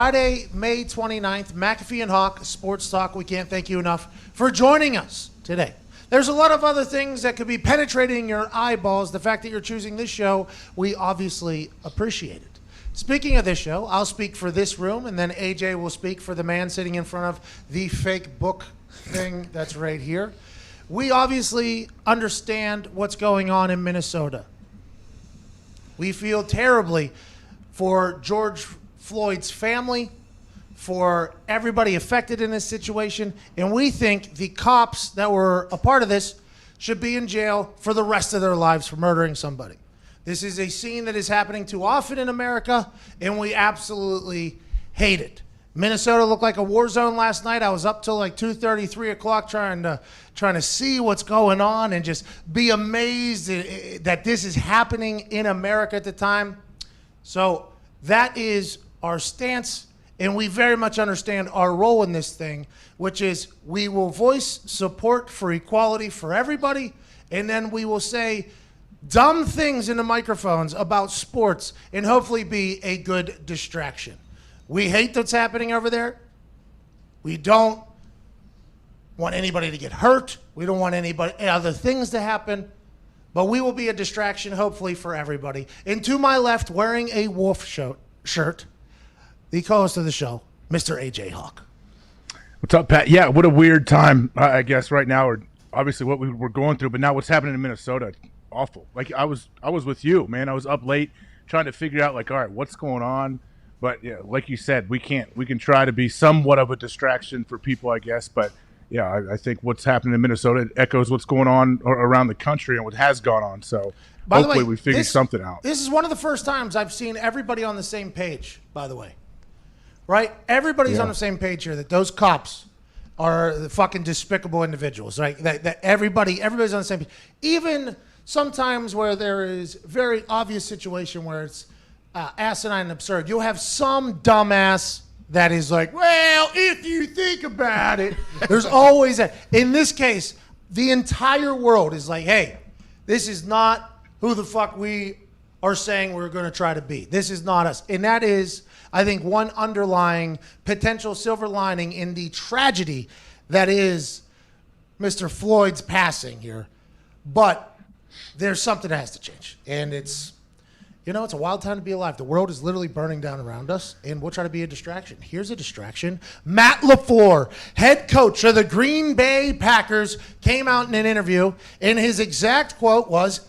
Friday, May 29th, McAfee and Hawk, Sports Talk. We can't thank you enough for joining us today. There's a lot of other things that could be penetrating your eyeballs. The fact that you're choosing this show, we obviously appreciate it. Speaking of this show, I'll speak for this room, and then AJ will speak for the man sitting in front of the fake book thing that's right here. We obviously understand what's going on in Minnesota. We feel terribly for George Floyd's family, for everybody affected in this situation, and we think the cops that were a part of this should be in jail for the rest of their lives for murdering somebody. This is a scene that is happening too often in America, and we absolutely hate it. Minnesota looked like a war zone last night. I was up till like 2:30, 3 o'clock trying to see what's going on and just be amazed that this is happening in America at the time. So that is our stance, and we very much understand our role in this thing, which is we will voice support for equality for everybody, and then we will say dumb things into microphones about sports and hopefully be a good distraction. We hate what's happening over there. We don't want anybody to get hurt. We don't want other things to happen, but we will be a distraction hopefully for everybody. And to my left, wearing a wolf shirt, the co-host of the show, Mr. AJ Hawk. What's up, Pat? Yeah, what a weird time, I guess, right now, or obviously what we were going through, but now what's happening in Minnesota, awful. Like, I was with you, man. I was up late trying to figure out, like, all right, what's going on? But, yeah, like you said, we can try to be somewhat of a distraction for people, I guess, but, yeah, I think what's happening in Minnesota echoes what's going on around the country and what has gone on, so hopefully we figure something out. This is one of the first times I've seen everybody on the same page, by the way. Right? Everybody's on the same page here, that those cops are the fucking despicable individuals, right? That everybody's on the same page. Even sometimes where there is very obvious situation where it's asinine and absurd, you'll have some dumbass that is like, well, if you think about it, there's always that. In this case, the entire world is like, hey, this is not who the fuck we are saying we're going to try to be. This is not us. And that is, I think, one underlying potential silver lining in the tragedy that is Mr. Floyd's passing here. But there's something that has to change. And it's a wild time to be alive. The world is literally burning down around us, and we'll try to be a distraction. Here's a distraction. Matt LaFleur, head coach of the Green Bay Packers, came out in an interview, and his exact quote was,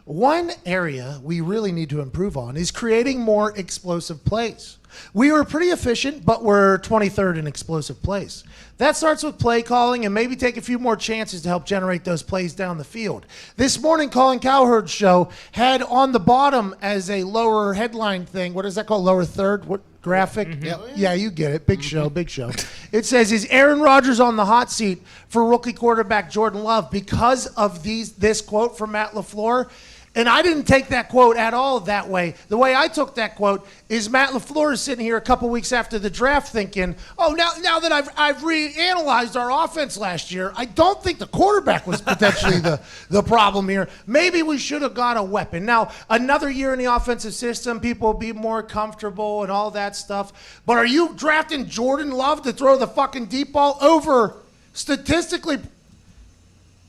one area we really need to improve on is creating more explosive plays. We were pretty efficient, but we're 23rd in explosive plays. That starts with play calling and maybe take a few more chances to help generate those plays down the field. This morning, Colin Cowherd's show had on the bottom as a lower headline thing. What is that called? Lower third? What graphic? Mm-hmm. Yep. Yeah, you get it. Big show, big show. It says, is Aaron Rodgers on the hot seat for rookie quarterback Jordan Love because of this quote from Matt LaFleur? And I didn't take that quote at all that way. The way I took that quote is Matt LaFleur is sitting here a couple weeks after the draft thinking, oh, now that I've reanalyzed our offense last year, I don't think the quarterback was potentially the problem here. Maybe we should have got a weapon. Now, another year in the offensive system, people will be more comfortable and all that stuff. But are you drafting Jordan Love to throw the fucking deep ball over statistically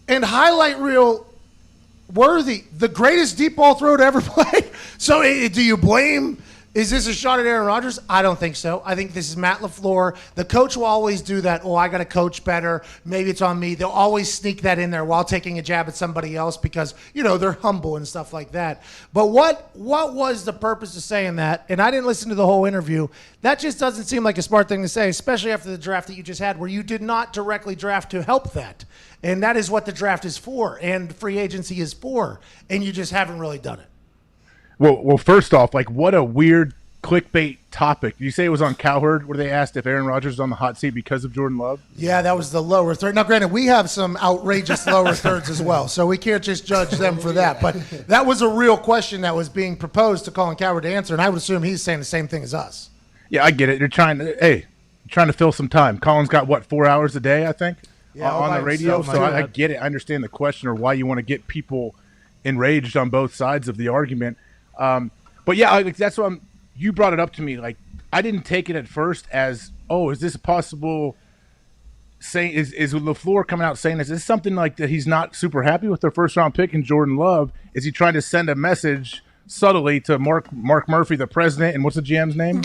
and highlight reel worthy, the greatest deep ball throw to ever play? So do you blame, is this a shot at Aaron Rodgers? I don't think so. I think this is Matt LaFleur. The coach will always do that. Oh, I got to coach better. Maybe it's on me. They'll always sneak that in there while taking a jab at somebody else because, they're humble and stuff like that. But what was the purpose of saying that? And I didn't listen to the whole interview. That just doesn't seem like a smart thing to say, especially after the draft that you just had where you did not directly draft to help that. And that is what the draft is for and free agency is for. And you just haven't really done it. Well, first off, like, what a weird clickbait topic. Did you say it was on Cowherd where they asked if Aaron Rodgers is on the hot seat because of Jordan Love? Yeah, that was the lower third. Now, granted, we have some outrageous lower thirds as well, so we can't just judge them for that. But that was a real question that was being proposed to Colin Cowherd to answer, and I would assume he's saying the same thing as us. Yeah, I get it. You're trying to fill some time. Colin's got, 4 hours a day, I think, on the radio. So I get it. I understand the question or why you want to get people enraged on both sides of the argument. But yeah, that's what you brought it up to me. Like, I didn't take it at first as, oh, is this a possible saying? Is LaFleur coming out saying this? Is this something like that he's not super happy with their first round pick in Jordan Love? Is he trying to send a message subtly to Mark Murphy, the president, and what's the GM's name?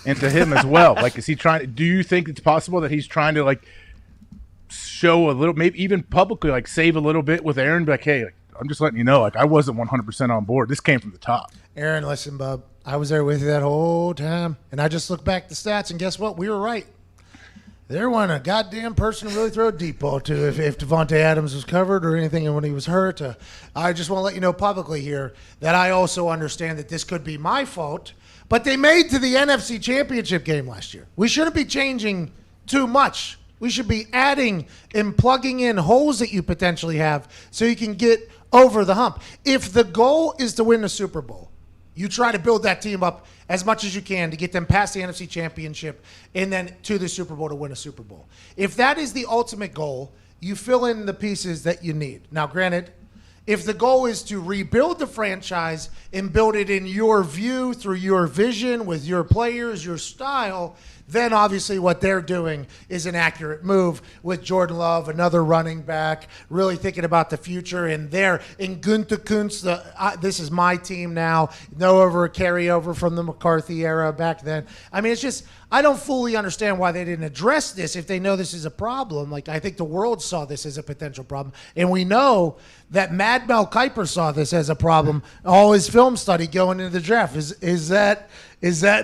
And to him as well. Like, is he trying? Do you think it's possible that he's trying to like show a little, maybe even publicly, like save a little bit with Aaron? Be like, hey, like, I'm just letting you know, like I wasn't 100% on board. This came from the top. Aaron, listen, bub. I was there with you that whole time, and I just looked back at the stats, and guess what? We were right. There wasn't a goddamn person to really throw a deep ball to if Devontae Adams was covered or anything, and when he was hurt. I just want to let you know publicly here that I also understand that this could be my fault, but they made to the NFC Championship game last year. We shouldn't be changing too much. We should be adding and plugging in holes that you potentially have so you can get over the hump. If the goal is to win the Super Bowl, you try to build that team up as much as you can to get them past the NFC Championship and then to the Super Bowl to win a Super Bowl. If that is the ultimate goal, you fill in the pieces that you need. Now, granted, if the goal is to rebuild the franchise and build it in your view, through your vision, with your players, your style, then obviously what they're doing is an accurate move with Jordan Love, another running back, really thinking about the future. And Gunther Kuntz, this is my team now. No over a carryover from the McCarthy era back then. I mean, it's just, I don't fully understand why they didn't address this if they know this is a problem. Like, I think the world saw this as a potential problem. And we know that Mad Mel Kiper saw this as a problem, all his film study going into the draft. Is that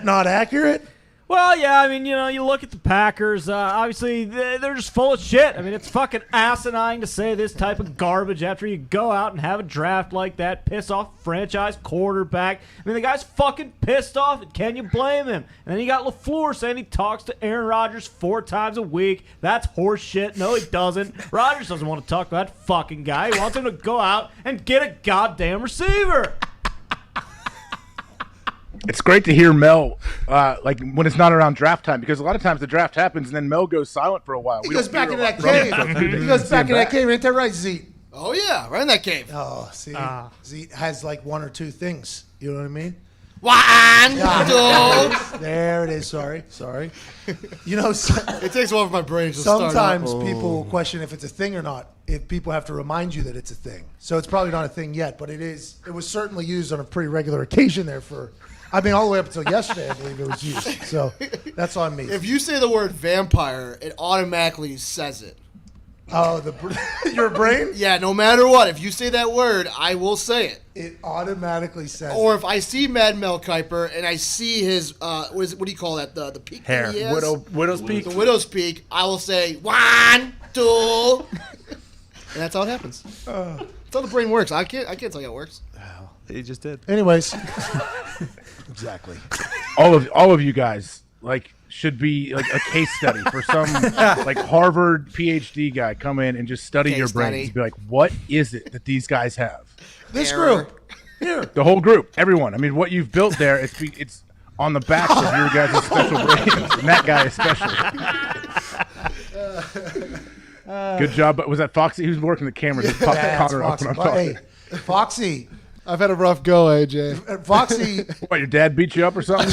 not accurate? Well, yeah, I mean, you look at the Packers, obviously they're just full of shit. I mean, it's fucking asinine to say this type of garbage after you go out and have a draft like that, piss off franchise quarterback. I mean, the guy's fucking pissed off, and can you blame him? And then you got LaFleur saying he talks to Aaron Rodgers 4 times a week. That's horse shit. No, he doesn't. Rodgers doesn't want to talk to that fucking guy. He wants him to go out and get a goddamn receiver. It's great to hear Mel, like when it's not around draft time, because a lot of times the draft happens and then Mel goes silent for a while. He goes back into that cave. He goes back in that cave. Ain't that right, Zeke? Oh, yeah, right in that cave. Oh, see, Zeke has like 1 or 2 things. You know what I mean? There it is. Sorry. It takes a while for my brain to sometimes people question if it's a thing or not. If people have to remind you that it's a thing, so it's probably not a thing yet, but it is. It was certainly used on a pretty regular occasion there for. I mean, all the way up until yesterday, I believe it was used. So that's on me. If you say the word vampire, it automatically says it. Oh, your brain? Yeah, no matter what. If you say that word, I will say it. It automatically says Or if I see Mad Mel Kiper and I see his, what do you call that? The peak hair. That he has? Widow's peak. The widow's peak. I will say, 1, 2. And that's how it happens. That's how the brain works. I can't tell you how it works. He just did. Anyways. Exactly. All of you guys like should be like a case study for some like Harvard PhD guy come in and just study your brains and be like, what is it that these guys have? This group here, the whole group, everyone. I mean, what you've built there, it's on the backs of your guys' special brains, and that guy especially. Good job. But was that Foxy? He was working the camera. Just popped the Connor up when I'm talking. Hey, Foxy. I've had a rough go, AJ. Foxy. What, your dad beat you up or something?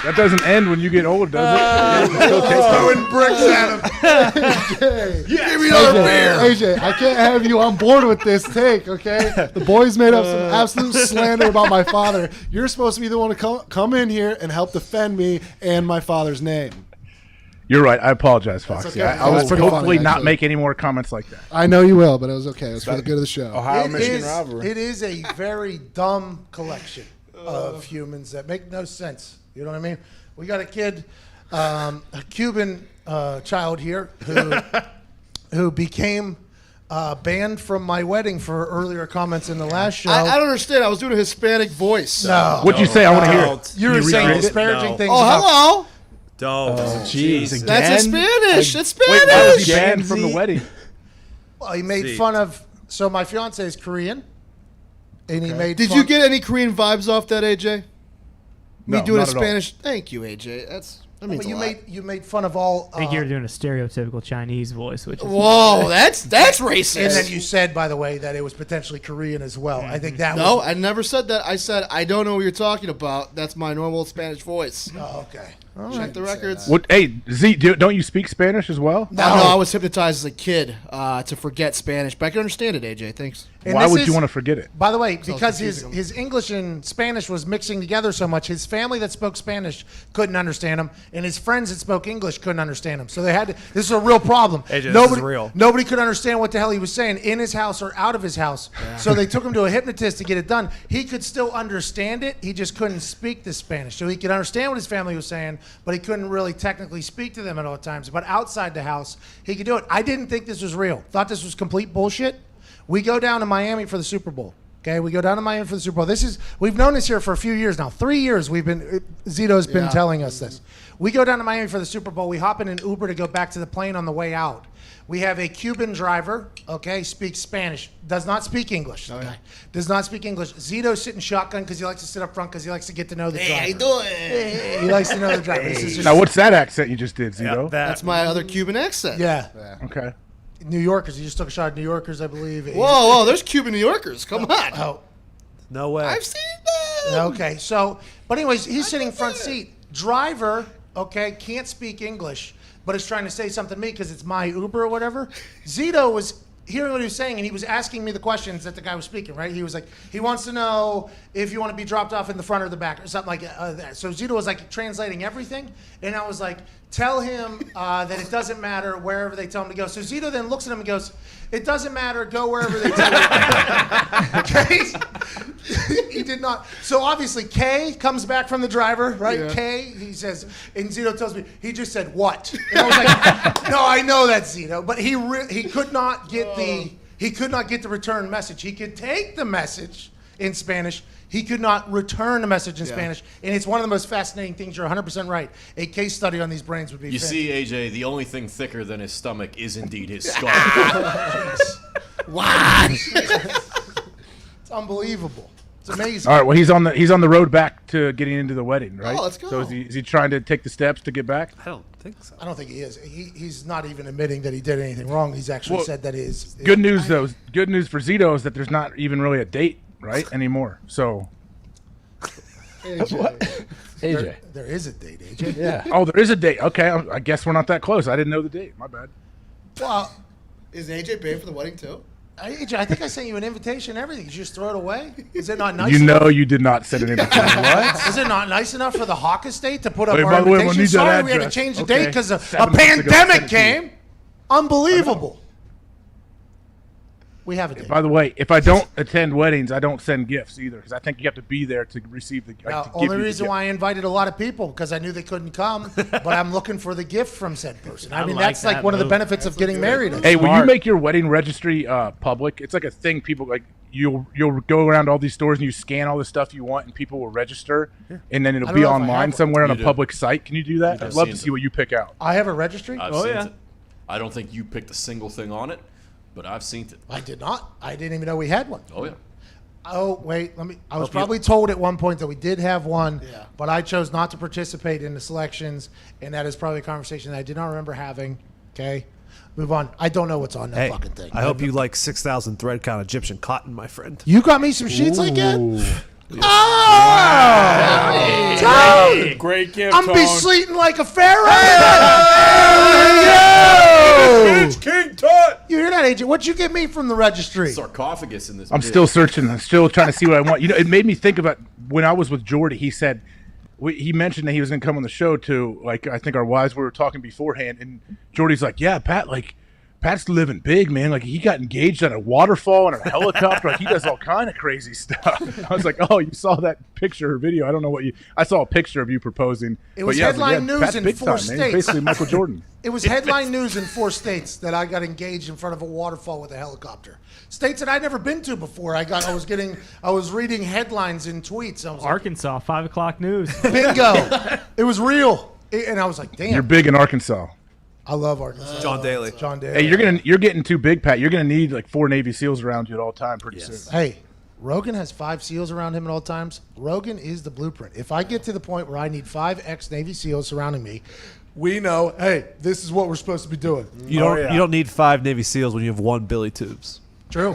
That doesn't end when you get old, does it? Throwing bricks at him. AJ, give me another beer. AJ, I can't have you on board with this take, okay? The boys made up some absolute slander about my father. You're supposed to be the one to come in here and help defend me and my father's name. You're right. I apologize, Foxy. Okay. I will hopefully funny, not make any more comments like that. I know you will, but it was okay. It was for the good of the show. Ohio-Michigan rivalry. It is a very dumb collection of humans that make no sense. You know what I mean? We got a kid, a Cuban child here who became banned from my wedding for earlier comments in the last show. I don't understand. I was doing a Hispanic voice. No. What'd you say? I want to hear it. You were saying disparaging things. Oh, hello. Don't. Jeez. That's in Spanish. It's Spanish. Wait, why was he banned from the wedding? Well, he made fun of. So my fiance is Korean, and he made. Did you get any Korean vibes off that, AJ? Me No, doing a not at all. Spanish. Thank you, AJ. That means But a lot. you made fun of all. I think you're doing a stereotypical Chinese voice, which is Whoa, that's racist. And then you said, by the way, that it was potentially Korean as well. I think that No, was. I never said that. I said I don't know what you're talking about. That's my normal Spanish voice. Oh, okay. Check the records. What? Hey, Z, don't you speak Spanish as well? No, I was hypnotized as a kid to forget Spanish, but I can understand it, AJ. Thanks. And Why this would is- you want to forget it? By the way, because confusing him. his English and Spanish was mixing together so much, his family that spoke Spanish couldn't understand him, and his friends that spoke English couldn't understand him. So they had to. This is a real problem. AJ, this is real. Nobody could understand what the hell he was saying in his house or out of his house. So they took him to a hypnotist to get it done. He could still understand it. He just couldn't speak the Spanish. So he could understand what his family was saying, but he couldn't really technically speak to them at all times. But outside the house, he could do it. I didn't think this was real. Thought this was complete bullshit. We go down to Miami for the Super Bowl. Okay, we go down to Miami for the Super Bowl. We've known this here for a few years now. 3 years Zito's been telling us this. We go down to Miami for the Super Bowl. We hop in an Uber to go back to the plane on the way out. We have a Cuban driver, okay, speaks Spanish, does not speak English. Okay, does not speak English. Zito's sitting shotgun because he likes to sit up front because he likes to get to know the driver. How you doing? He likes to know the driver. This is just- Now, what's that accent you just did, Zito? That's my other Cuban accent. Yeah. Okay. New Yorkers. He just took a shot at New Yorkers, I believe. Whoa, there's Cuban New Yorkers. Come on. Oh, No way. I've seen them. okay. So, but anyways, he's sitting front seat. Driver, okay, can't speak English, but is trying to say something to me because it's my Uber or whatever. Zito was hearing what he was saying, and he was asking me the questions that the guy was speaking, right? He was like, he wants to know if you want to be dropped off in the front or the back or something like that. So Zito was like translating everything, and I was like, tell him that it doesn't matter wherever they tell him to go. So Zito then looks at him and goes, it doesn't matter, go wherever they tell you to go. Okay? He did not. So obviously Kay comes back from the driver, right? Yeah. Kay, he says, and Zito tells me, he just said, what? And I was like, no, I know that's Zito. But he could not get the return message. He could take the message in Spanish. He could not return a message in Spanish. And it's one of the most fascinating things. You're 100% right. A case study on these brains would be You fantastic. see, AJ, the only thing thicker than his stomach is indeed his skull. Wow. It's unbelievable. It's amazing. All right. Well, he's on the road back to getting into the wedding, right? Oh, let's go. So is he trying to take the steps to get back? I don't think so. I don't think he is. He's not even admitting that he did anything wrong. He's actually Well, said that his Good news though. Good news for Zito is that there's not even really a date, right, anymore. So. AJ. There is a date, AJ. Yeah. Oh, there is a date. Okay. I guess we're not that close. I didn't know the date. My bad. Well, Is AJ paying for the wedding too? AJ, I think I sent you an invitation and everything. Did you just throw it away? Is it not nice You enough? know you did not send an invitation. What? Is it not nice enough for the Hawk Estate to put up Wait, our by the way, we'll invitation? need that Sorry, we had to address. change the Okay. date because a 7 months ago, pandemic send it to you. came. Unbelievable. We have a date. By the way, if I don't attend weddings, I don't send gifts either because I think you have to be there to receive the. Now, to give only you the reason gift. why I invited a lot of people because I knew they couldn't come, but I'm looking for the gift from said person. I mean, like that's like that one of the move. benefits of getting married. Hey, will you Smart. make your wedding registry public? It's like a thing. People like you'll go around all these stores and you scan all the stuff you want, and people will register, and then it'll I be don't know if I have online one. somewhere on You a do. public site. Can you do that? I'd I've love to seen see what you pick out. I have a registry. I've Oh, seen yeah. it. I don't think you picked a single thing on it, but I've seen it. I did not. I didn't even know we had one. Oh, yeah. Oh, wait. I was probably told at one point that we did have one, Yeah. but I chose not to participate in the selections, and that is probably a conversation that I did not remember having. Okay. Move on. I don't know what's on that Hey, fucking thing. I hope you like 6,000 thread count Egyptian cotton, my friend. You got me some sheets like that? Oh! Dude! Great gift. I'm be sleeping like a pharaoh. King Tut. You hear that, agent? What'd you get me from the registry? Sarcophagus in this. I'm bitch. still searching. I'm still trying to see what I want. You know, it made me think about when I was with Jordy. He said he mentioned that he was going to come on the show too. Like I think our wives were talking beforehand, and Jordy's like, "Yeah, Pat, like Pat's living big, man. Like he got engaged on a waterfall and a helicopter. Like he does all kind of crazy stuff." I was like, "Oh, you saw that picture or video? I don't know what you. I saw a picture of you proposing. It was But yeah, I like, headline news Pat's in big 4 time, man. states. He's basically Michael Jordan. It was headline news in 4 states that I got engaged in front of a waterfall with a helicopter. States that I'd never been to before. I was reading headlines in tweets. I was like, Arkansas, 5 o'clock news. bingo. It was real. And I was like, damn. You're big in Arkansas. I love Arkansas. John Daly. John Daly. Hey, you're getting too big, Pat. You're gonna need like 4 Navy SEALs around you at all time pretty soon. Hey, Rogan has 5 SEALs around him at all times. Rogan is the blueprint. If I get to the point where I need 5 ex-Navy SEAls surrounding me, we know, hey, this is what we're supposed to be doing. You don't need 5 Navy SEAls when you have 1 Billy Tubes. True.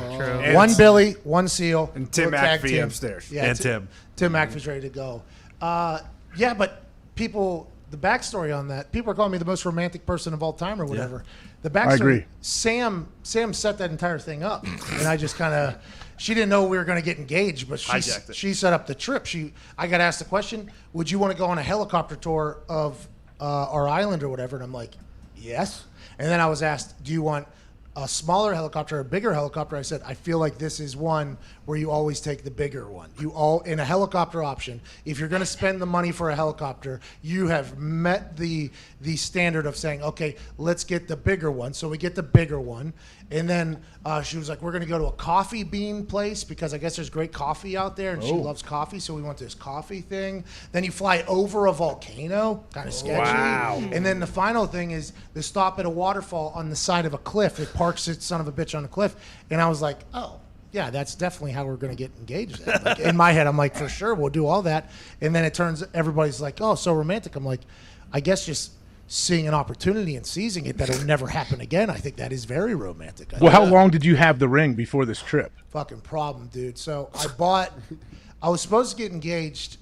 One Billy, 1 SEAL. And Tim little tag McAfee team. upstairs. Yeah, And Tim. Tim McAfee's ready to go. Yeah, but people, the backstory on that, people are calling me the most romantic person of all time or whatever. The backstory, I agree. Sam set that entire thing up, and I just kind of, she didn't know we were going to get engaged, but Hijacked it. she set up the trip. I got asked the question, would you want to go on a helicopter tour of our island or whatever? And I'm like, yes. And then I was asked, do you want a smaller helicopter or a bigger helicopter? I said, I feel like this is one where you always take the bigger one. In a helicopter option, if you're going to spend the money for a helicopter, you have met the standard of saying, okay, let's get the bigger one. So we get the bigger one. And then she was like, we're going to go to a coffee bean place because I guess there's great coffee out there and she loves coffee. So we went to this coffee thing. Then you fly over a volcano, kind of sketchy. Wow. And then the final thing is the stop at a waterfall on the side of a cliff. It parks its son of a bitch on a cliff. And I was like, oh, yeah, that's definitely how we're going to get engaged. Like, in my head, I'm like, for sure, we'll do all that. And then it turns, everybody's like, oh, so romantic. I'm like, I guess just seeing an opportunity and seizing it that it'll never happen again. I think that is very romantic. Well, how long did you have the ring before this trip? Fucking problem, dude. So I was supposed to get engaged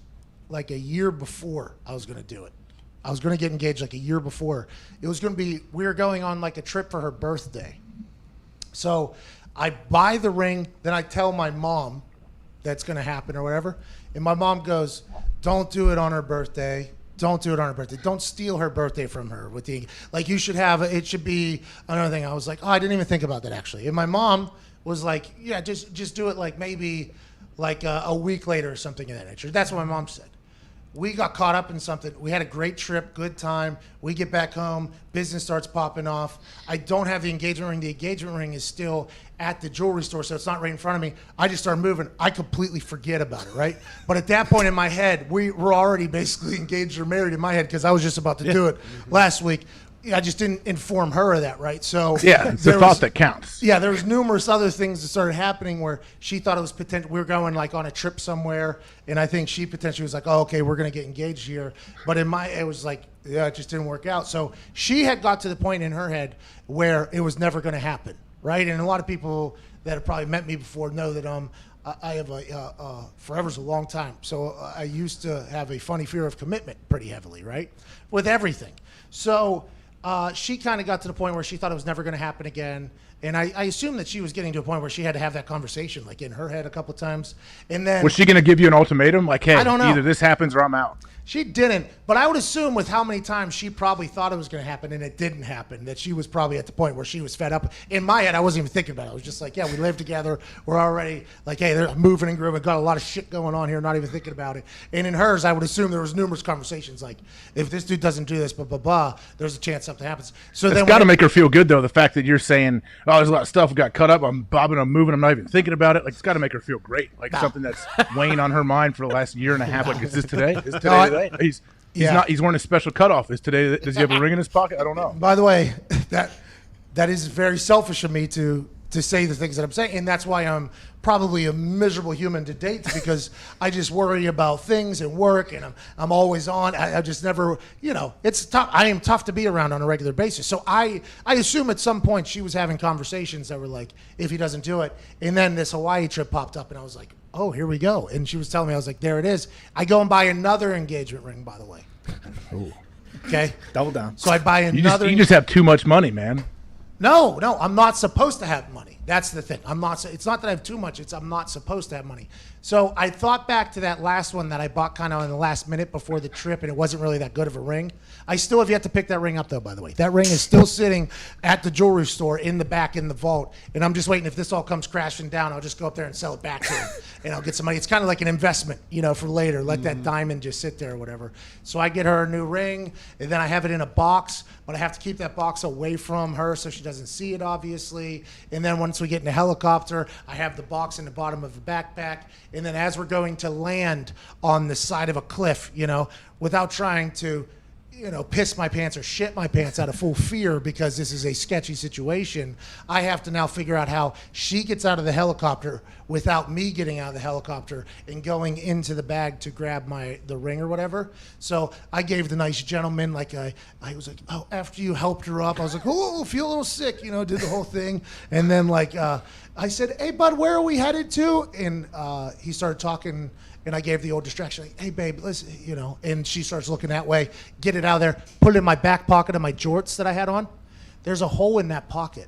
like a year before I was going to do it. I was going to get engaged like a year before. It was going to be, we were going on like a trip for her birthday. So I buy the ring, then I tell my mom that's going to happen or whatever. And my mom goes, don't do it on her birthday. Don't do it on her birthday. Don't steal her birthday from her. You should have, it should be another thing. I was like, oh, I didn't even think about that actually. And my mom was like, yeah, just do it like maybe like a week later or something of that nature. That's what my mom said. We got caught up in something. We had a great trip, good time. We get back home, business starts popping off. I don't have the engagement ring. The engagement ring is still at the jewelry store, so it's not right in front of me. I just start moving. I completely forget about it, right? But at that point in my head, we were already basically engaged or married in my head because I was just about to do it last week. I just didn't inform her of that, right? So yeah, it's the thought that counts. Yeah, there was numerous other things that started happening where she thought it was potential. We were going like on a trip somewhere, and I think she potentially was like, "Oh, okay, we're gonna get engaged here." But it was like, yeah, it just didn't work out. So she had got to the point in her head where it was never gonna happen, right? And a lot of people that have probably met me before know that I have forever's a long time. So I used to have a funny fear of commitment pretty heavily, right, with everything. So. She kind of got to the point where she thought it was never going to happen again. And I assumed that she was getting to a point where she had to have that conversation, like in her head a couple times. And then was she going to give you an ultimatum? Like, hey, I don't know. Either this happens or I'm out. She didn't, but I would assume with how many times she probably thought it was going to happen and it didn't happen, that she was probably at the point where she was fed up. In my head, I wasn't even thinking about it. I was just like, yeah, we live together. We're already like, hey, they're moving and grooving. Got a lot of shit going on here, not even thinking about it. And in hers, I would assume there was numerous conversations like, if this dude doesn't do this, blah, blah, blah, there's a chance something happens. So it's then got to make her feel good, though, the fact that you're saying, oh, there's a lot of stuff got cut up. I'm bobbing, I'm moving. I'm not even thinking about it. Like, it's got to make her feel great. Like something that's weighing on her mind for the last year and a half. Like, is this today? Is today today? He's wearing a special cutoff. Is today? Does he have a ring in his pocket? I don't know. By the way, that is very selfish of me to say the things that I'm saying, and that's why I'm probably a miserable human to date, because I just worry about things and work, and I'm always on. I just never, it's tough. I am tough to be around on a regular basis. So I assume at some point she was having conversations that were like, if he doesn't do it, and then this Hawaii trip popped up, and I was like, oh, here we go. And she was telling me, I was like, there it is. I go and buy another engagement ring, by the way. Ooh. Okay? Double down. So I buy another. You just have too much money, man. No, I'm not supposed to have money. That's the thing. It's not that I have too much. I'm not supposed to have money. So I thought back to that last one that I bought kind of in the last minute before the trip, and it wasn't really that good of a ring. I still have yet to pick that ring up, though, by the way. That ring is still sitting at the jewelry store in the back in the vault, and I'm just waiting. If this all comes crashing down, I'll just go up there and sell it back to him, and I'll get some money. It's kind of like an investment, for later. Let that diamond just sit there or whatever. So I get her a new ring, and then I have it in a box, but I have to keep that box away from her so she doesn't see it, obviously. And then once we get in the helicopter, I have the box in the bottom of the backpack, and then as we're going to land on the side of a cliff, without trying to, piss my pants or shit my pants out of full fear because this is a sketchy situation. I have to now figure out how she gets out of the helicopter without me getting out of the helicopter and going into the bag to grab the ring or whatever. So I gave the nice gentleman, I was like, oh, after you helped her up, I was like, oh, feel a little sick, did the whole thing. And then I said, hey, bud, where are we headed to? And he started talking. And I gave the old distraction, hey, babe, listen, and she starts looking that way, get it out of there, put it in my back pocket of my jorts that I had on. There's a hole in that pocket.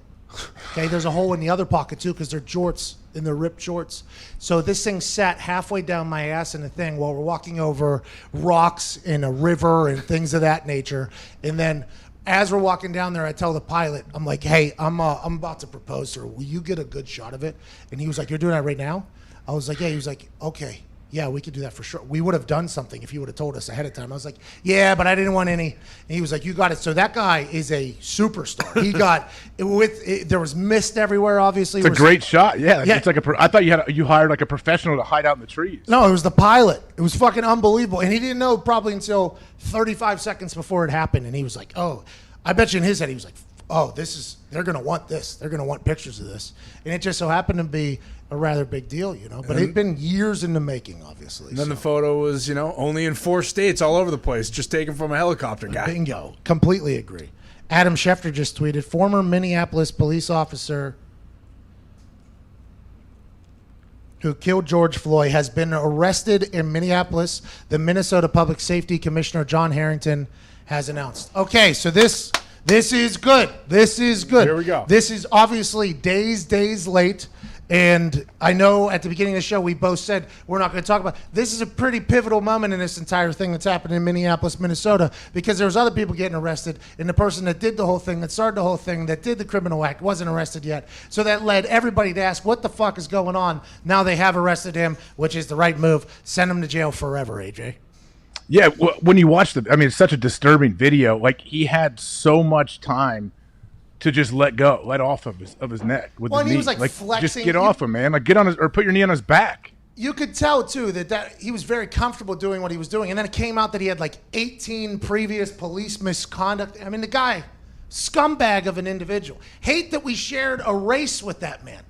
Okay, there's a hole in the other pocket, too, because they're jorts, and they're ripped jorts. So this thing sat halfway down my ass in the thing while we're walking over rocks in a river and things of that nature. And then as we're walking down there, I tell the pilot, I'm like, hey, I'm about to propose to her. Will you get a good shot of it? And he was like, you're doing that right now? I was like, yeah. He was like, okay. Yeah, we could do that for sure. We would have done something if you would have told us ahead of time. I was like, yeah, but I didn't want any. And he was like, you got it. So that guy is a superstar. He got there was mist everywhere. Obviously, it's a great shot. Yeah, it's like I thought you hired like a professional to hide out in the trees. No, it was the pilot. It was fucking unbelievable, and he didn't know probably until 35 seconds before it happened. And he was like, oh, I bet you in his head he was like, oh, they're gonna want this. They're gonna want pictures of this, and it just so happened to be a rather big deal, But it'd been years in the making, obviously. And then the photo was, only in 4 states, all over the place, just taken from a helicopter guy. Bingo. Completely agree. Adam Schefter just tweeted, former Minneapolis police officer who killed George Floyd has been arrested in Minneapolis. The Minnesota Public Safety Commissioner John Harrington has announced. Okay, so this is good. This is good. Here we go. This is obviously days late. And I know at the beginning of the show, we both said we're not going to talk about this. Is a pretty pivotal moment in this entire thing that's happened in Minneapolis, Minnesota, because there was other people getting arrested, and the person that did the whole thing, that started the whole thing, that did the criminal act, wasn't arrested yet. So that led everybody to ask, what the fuck is going on? Now they have arrested him, which is the right move. Send him to jail forever, AJ. Yeah, when you watch it's such a disturbing video. Like, he had so much time to just let off of his neck with his knee. He was flexing. Just get off him, man. Like, get on his, or put your knee on his back. You could tell too that he was very comfortable doing what he was doing, and then it came out that he had 18 previous police misconduct. I mean, the guy, scumbag of an individual. Hate that we shared a race with that man.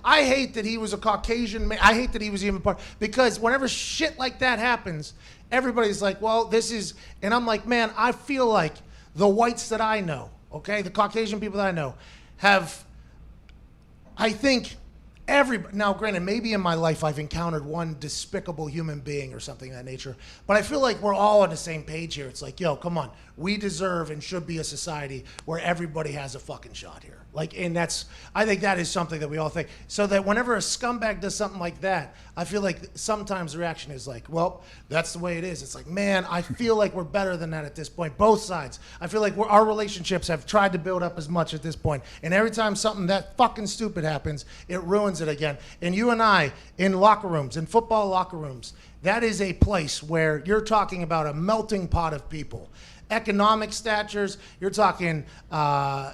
I hate that he was a Caucasian man. I hate that he was even part, because whenever shit like that happens, everybody's like, well, this is, and I'm like, man, I feel like the whites that I know, okay, the Caucasian people that I know have, I think, now granted, maybe in my life I've encountered one despicable human being or something of that nature, but I feel like we're all on the same page here. It's like, yo, come on, we deserve and should be a society where everybody has a fucking shot here. And I think that is something that we all think. So that whenever a scumbag does something like that, I feel like sometimes the reaction is like, well, that's the way it is. It's like, man, I feel like we're better than that at this point. Both sides. I feel like our relationships have tried to build up as much at this point. And every time something that fucking stupid happens, it ruins it again. And you and I, in locker rooms, in football locker rooms, that is a place where you're talking about a melting pot of people. Economic statures, you're talking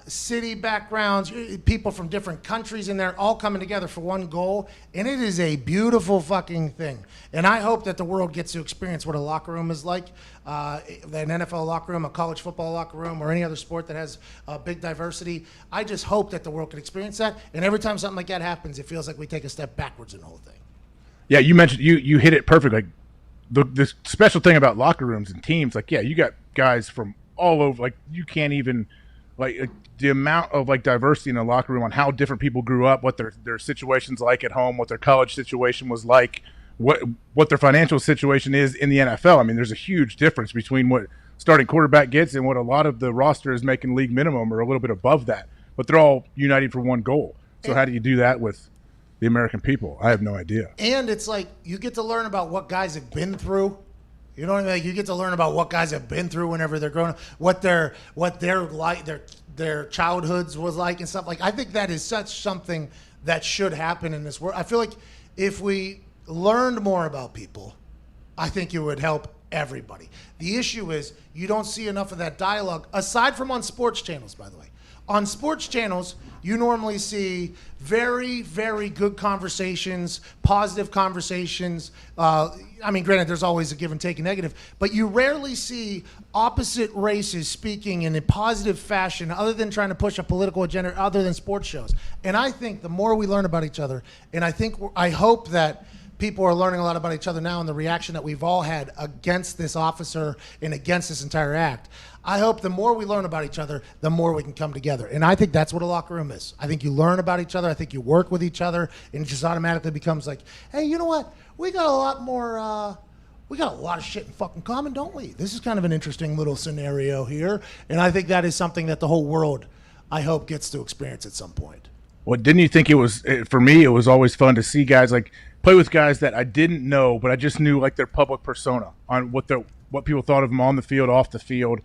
city backgrounds, people from different countries in there all coming together for one goal, and it is a beautiful fucking thing. And I hope that the world gets to experience what a locker room is like, an NFL locker room, a college football locker room, or any other sport that has big diversity. I just hope that the world can experience that, and every time something like that happens, it feels like we take a step backwards in the whole thing. Yeah, you mentioned, you hit it perfect. Like, the special thing about locker rooms and teams, you got guys from all over, you can't even, the amount of diversity in a locker room on how different people grew up, what their situations like at home, what their college situation was like, what their financial situation is in the NFL. I mean, there's a huge difference between what starting quarterback gets and what a lot of the roster is making league minimum or a little bit above that, but they're all united for one goal. So how do you do that with the American people? I have no idea. And it's like you get to learn about what guys have been through. You know what I mean? You get to learn about what guys have been through whenever they're growing up, what their like, their childhoods was like and stuff. I think that is such something that should happen in this world. I feel like if we learned more about people, I think it would help everybody. The issue is you don't see enough of that dialogue, aside from on sports channels, by the way. on sports channels, you normally see very, very good conversations, positive conversations. I mean, granted, there's always a give and take and negative, but you rarely see opposite races speaking in a positive fashion other than trying to push a political agenda, other than sports shows. And I think the more we learn about each other, and I hope that people are learning a lot about each other now and the reaction that we've all had against this officer and against this entire act. I hope the more we learn about each other, the more we can come together. And I think that's what a locker room is. I think you learn about each other. I think you work with each other, and it just automatically becomes like, hey, you know what? We got a lot more, we got a lot of shit in fucking common, don't we? This is kind of an interesting little scenario here. And I think that is something that the whole world, I hope, gets to experience at some point. Well, didn't you think it was, for me, it was always fun to see guys like play with guys that I didn't know, but I just knew like their public persona on what people thought of them on the field, off the field.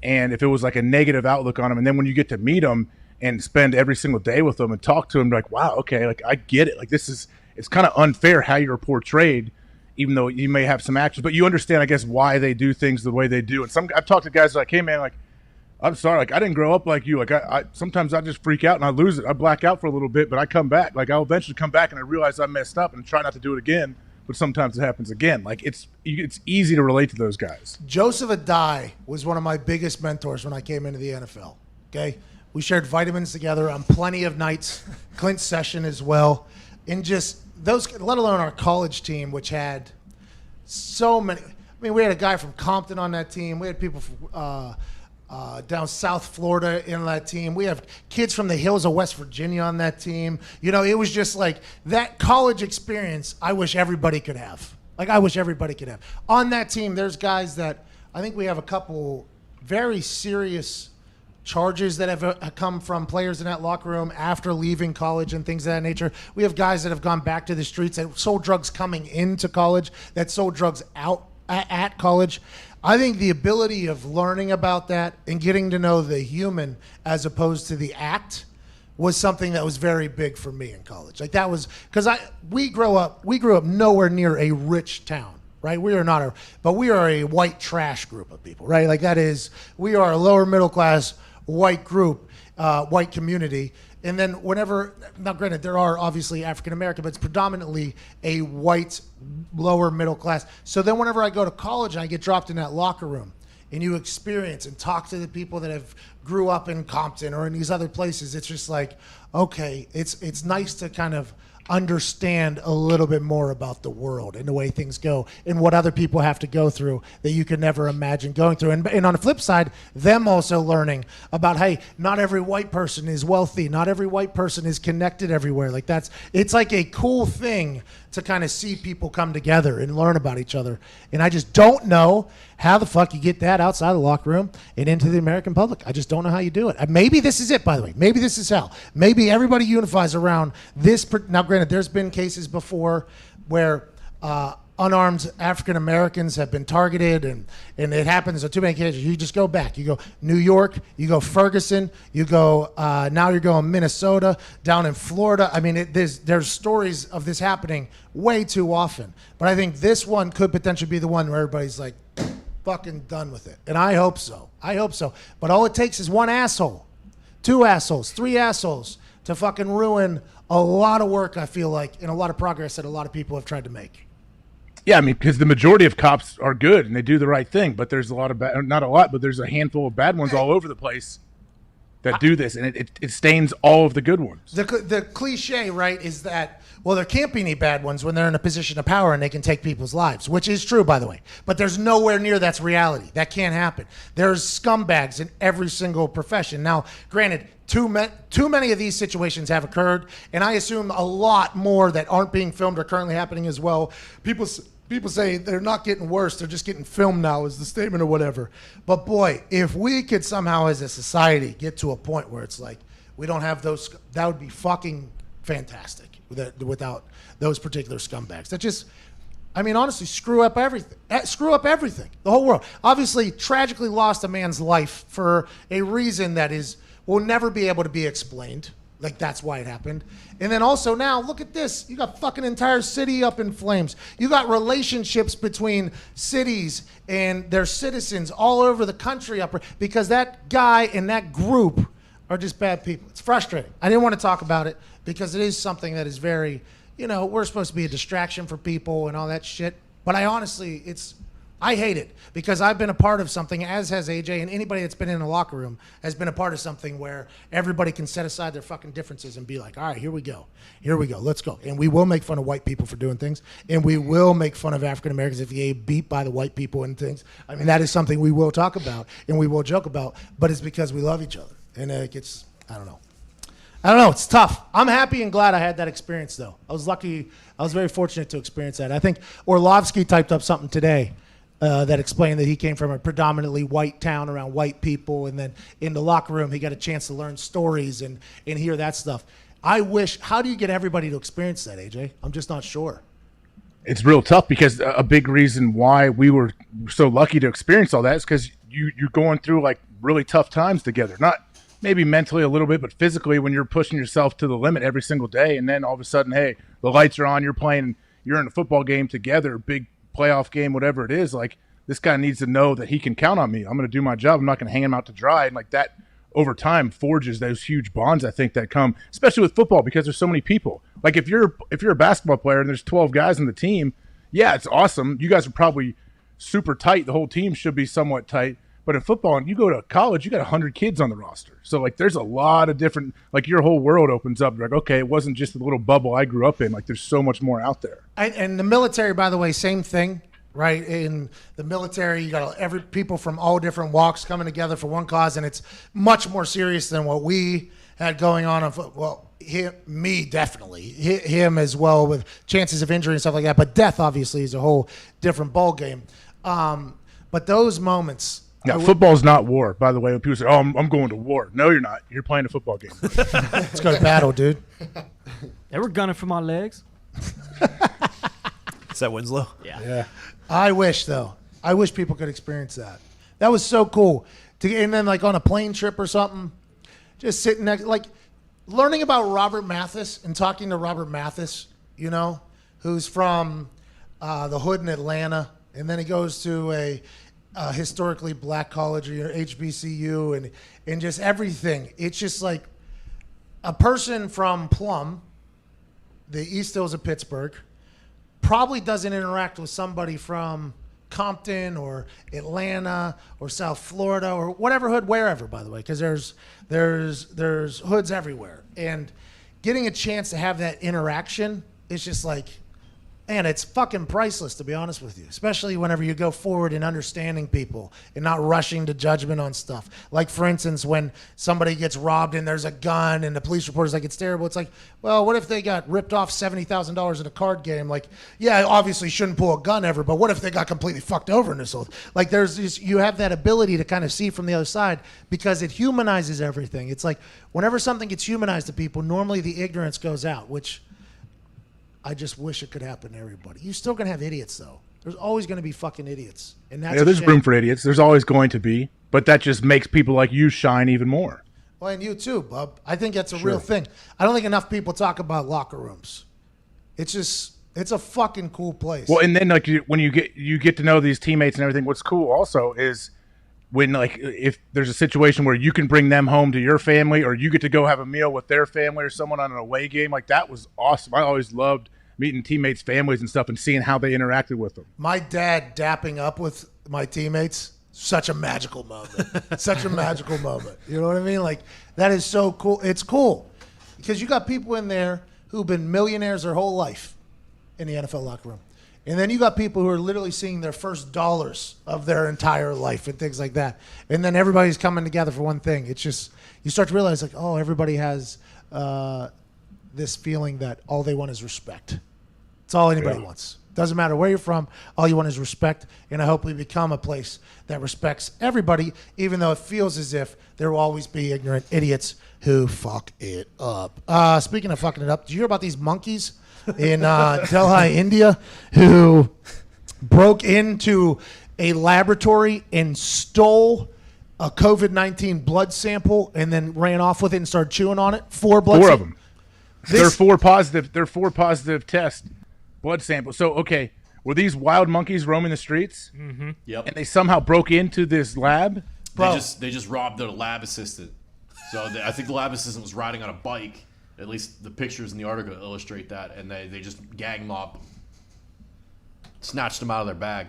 And if it was like a negative outlook on them, and then when you get to meet them and spend every single day with them and talk to them, like, wow, okay, like I get it. Like it's kind of unfair how you're portrayed, even though you may have some actions, but you understand, I guess, why they do things the way they do. And I've talked to guys like, hey man, like, I'm sorry, like I didn't grow up like you. Like I sometimes I just freak out and I lose it. I black out for a little bit, but I come back. Like I'll eventually come back and I realize I messed up and try not to do it again. But sometimes it happens again. Like it's easy to relate to those guys. Joseph Adai was one of my biggest mentors when I came into the NFL. Okay, we shared vitamins together on plenty of nights. Clint Session as well, and just those. Let alone our college team, which had so many. I mean, we had a guy from Compton on that team. We had people from down South Florida in that team. We have kids from the hills of West Virginia on that team. You know, it was just like that college experience I wish everybody could have. Like, I wish everybody could have. On that team, there's guys that I think we have a couple very serious charges that have come from players in that locker room after leaving college and things of that nature. We have guys that have gone back to the streets, that sold drugs coming into college, that sold drugs out at college. I think the ability of learning about that and getting to know the human as opposed to the act was something that was very big for me in college. Like that was because we grew up nowhere near a rich town, right? We are not but we are a white trash group of people, right? Like we are a lower middle class white group, white community. And then now granted, there are obviously African American, but it's predominantly a white, lower middle class. So then whenever I go to college and I get dropped in that locker room and you experience and talk to the people that have grew up in Compton or in these other places, it's just like, okay, it's nice to kind of understand a little bit more about the world and the way things go and what other people have to go through that you could never imagine going through. And on the flip side, them also learning about, hey, not every white person is wealthy. Not every white person is connected everywhere. Like it's like a cool thing to kind of see people come together and learn about each other. And I just don't know how the fuck you get that outside the locker room and into the American public. I just don't know how you do it. Maybe this is it, by the way. Maybe this is how. Maybe everybody unifies around this. Now, granted, there's been cases before where unarmed African Americans have been targeted, and it happens on too many occasions. You just go back. You go New York, you go Ferguson, you go now you're going Minnesota, down in Florida. I mean, there's stories of this happening way too often. But I think this one could potentially be the one where everybody's like fucking done with it. And I hope so. But all it takes is one asshole, two assholes, three assholes to fucking ruin a lot of work, I feel like, and a lot of progress that a lot of people have tried to make. Yeah, I mean, because the majority of cops are good and they do the right thing, but there's a lot of not a lot, but there's a handful of bad ones all over the place that do this, and it stains all of the good ones. The cliche, right, is that, well, there can't be any bad ones when they're in a position of power and they can take people's lives, which is true, by the way. But there's nowhere near that's reality. That can't happen. There's scumbags in every single profession. Now, granted, too many of these situations have occurred, and I assume a lot more that aren't being filmed are currently happening as well. People say they're not getting worse, they're just getting filmed now is the statement or whatever. But boy, if we could somehow as a society get to a point where it's like we don't have those, that would be fucking fantastic without those particular scumbags. That just, I mean, honestly, screw up everything. The whole world. Obviously, tragically lost a man's life for a reason that will never be able to be explained. Like, that's why it happened. And then also now, look at this. You got fucking entire city up in flames. You got relationships between cities and their citizens all over the country because that guy and that group are just bad people. It's frustrating. I didn't want to talk about it because it is something that is very, we're supposed to be a distraction for people and all that shit. But I hate it because I've been a part of something, as has AJ, and anybody that's been in a locker room has been a part of something where everybody can set aside their fucking differences and be like, all right, here we go, let's go. And we will make fun of white people for doing things, and we will make fun of African Americans if you get beat by the white people and things. I mean, that is something we will talk about and we will joke about, but it's because we love each other. And it gets, I don't know. It's tough. I'm happy and glad I had that experience, though. I was lucky. I was very fortunate to experience that. I think Orlovsky typed up something today that explained that he came from a predominantly white town around white people, and then in the locker room he got a chance to learn stories and hear that stuff. How do you get everybody to experience that, AJ? I'm just not sure. It's real tough because a big reason why we were so lucky to experience all that is because you're going through like really tough times together. Not maybe mentally a little bit, but physically when you're pushing yourself to the limit every single day, and then all of a sudden, hey, the lights are on, you're in a football game together, big playoff game, whatever it is, like this guy needs to know that he can count on me. I'm going to do my job. I'm not going to hang him out to dry. And like that over time forges those huge bonds, I think, that come, especially with football, because there's so many people. Like if you're a basketball player and there's 12 guys on the team, yeah, it's awesome. You guys are probably super tight. The whole team should be somewhat tight. But in football, and you go to college, you got 100 kids on the roster. So like there's a lot of different, like your whole world opens up. You're like, okay, it wasn't just the little bubble I grew up in. Like there's so much more out there. And the military, by the way, same thing, right? In the military, you got people from all different walks coming together for one cause, and it's much more serious than what we had going on. Well, me definitely, him as well, with chances of injury and stuff like that. But death obviously is a whole different ball game. But those moments. Yeah, football's not war, by the way. When people say, "Oh, I'm going to war," no, you're not. You're playing a football game. Let's go to battle, dude. They were gunning for my legs. Is that Winslow? Yeah. I wish people could experience that. That was so cool. And then like on a plane trip or something, just sitting next, like learning about Robert Mathis and talking to Robert Mathis, who's from the hood in Atlanta, and then he goes to a historically black college, or HBCU, and just everything. It's just like a person from Plum, the East Hills of Pittsburgh, probably doesn't interact with somebody from Compton or Atlanta or South Florida or whatever hood, wherever, by the way, because there's hoods everywhere. And getting a chance to have that interaction is just like, man, it's fucking priceless, to be honest with you, especially whenever you go forward in understanding people and not rushing to judgment on stuff. Like, for instance, when somebody gets robbed and there's a gun and the police reporter's like, it's terrible. It's like, well, what if they got ripped off $70,000 in a card game? Like, yeah, obviously shouldn't pull a gun ever, but what if they got completely fucked over in this whole, like, you have that ability to kind of see from the other side because it humanizes everything. It's like whenever something gets humanized to people, normally the ignorance goes out, which I just wish it could happen to everybody. You're still going to have idiots, though. There's always going to be fucking idiots. And that's there's room for idiots. There's always going to be. But that just makes people like you shine even more. Well, and you too, bub. I think that's a real thing. I don't think enough people talk about locker rooms. It's a fucking cool place. Well, and then like when you get to know these teammates and everything, what's cool also is when like if there's a situation where you can bring them home to your family or you get to go have a meal with their family or someone on an away game, like that was awesome. I always loved meeting teammates' families and stuff and seeing how they interacted with them. My dad dapping up with my teammates, such a magical moment. Such a magical moment. You know what I mean? Like, that is so cool. It's cool because you got people in there who've been millionaires their whole life in the NFL locker room. And then you got people who are literally seeing their first dollars of their entire life and things like that. And then everybody's coming together for one thing. It's just, you start to realize like, oh, everybody has this feeling that all they want is respect. It's all anybody wants. Doesn't matter where you're from. All you want is respect. And I hope we become a place that respects everybody, even though it feels as if there will always be ignorant idiots who fuck it up. Speaking of fucking it up, did you hear about these monkeys in Delhi, India, who broke into a laboratory and stole a COVID-19 blood sample and then ran off with it and started chewing on it? Four of them. They're four positive tests. Blood sample. So, okay, were these wild monkeys roaming the streets? Mm-hmm. Yep. And they somehow broke into this lab? They just robbed their lab assistant. So I think the lab assistant was riding on a bike. At least the pictures in the article illustrate that, and they just gang mob snatched them out of their bag.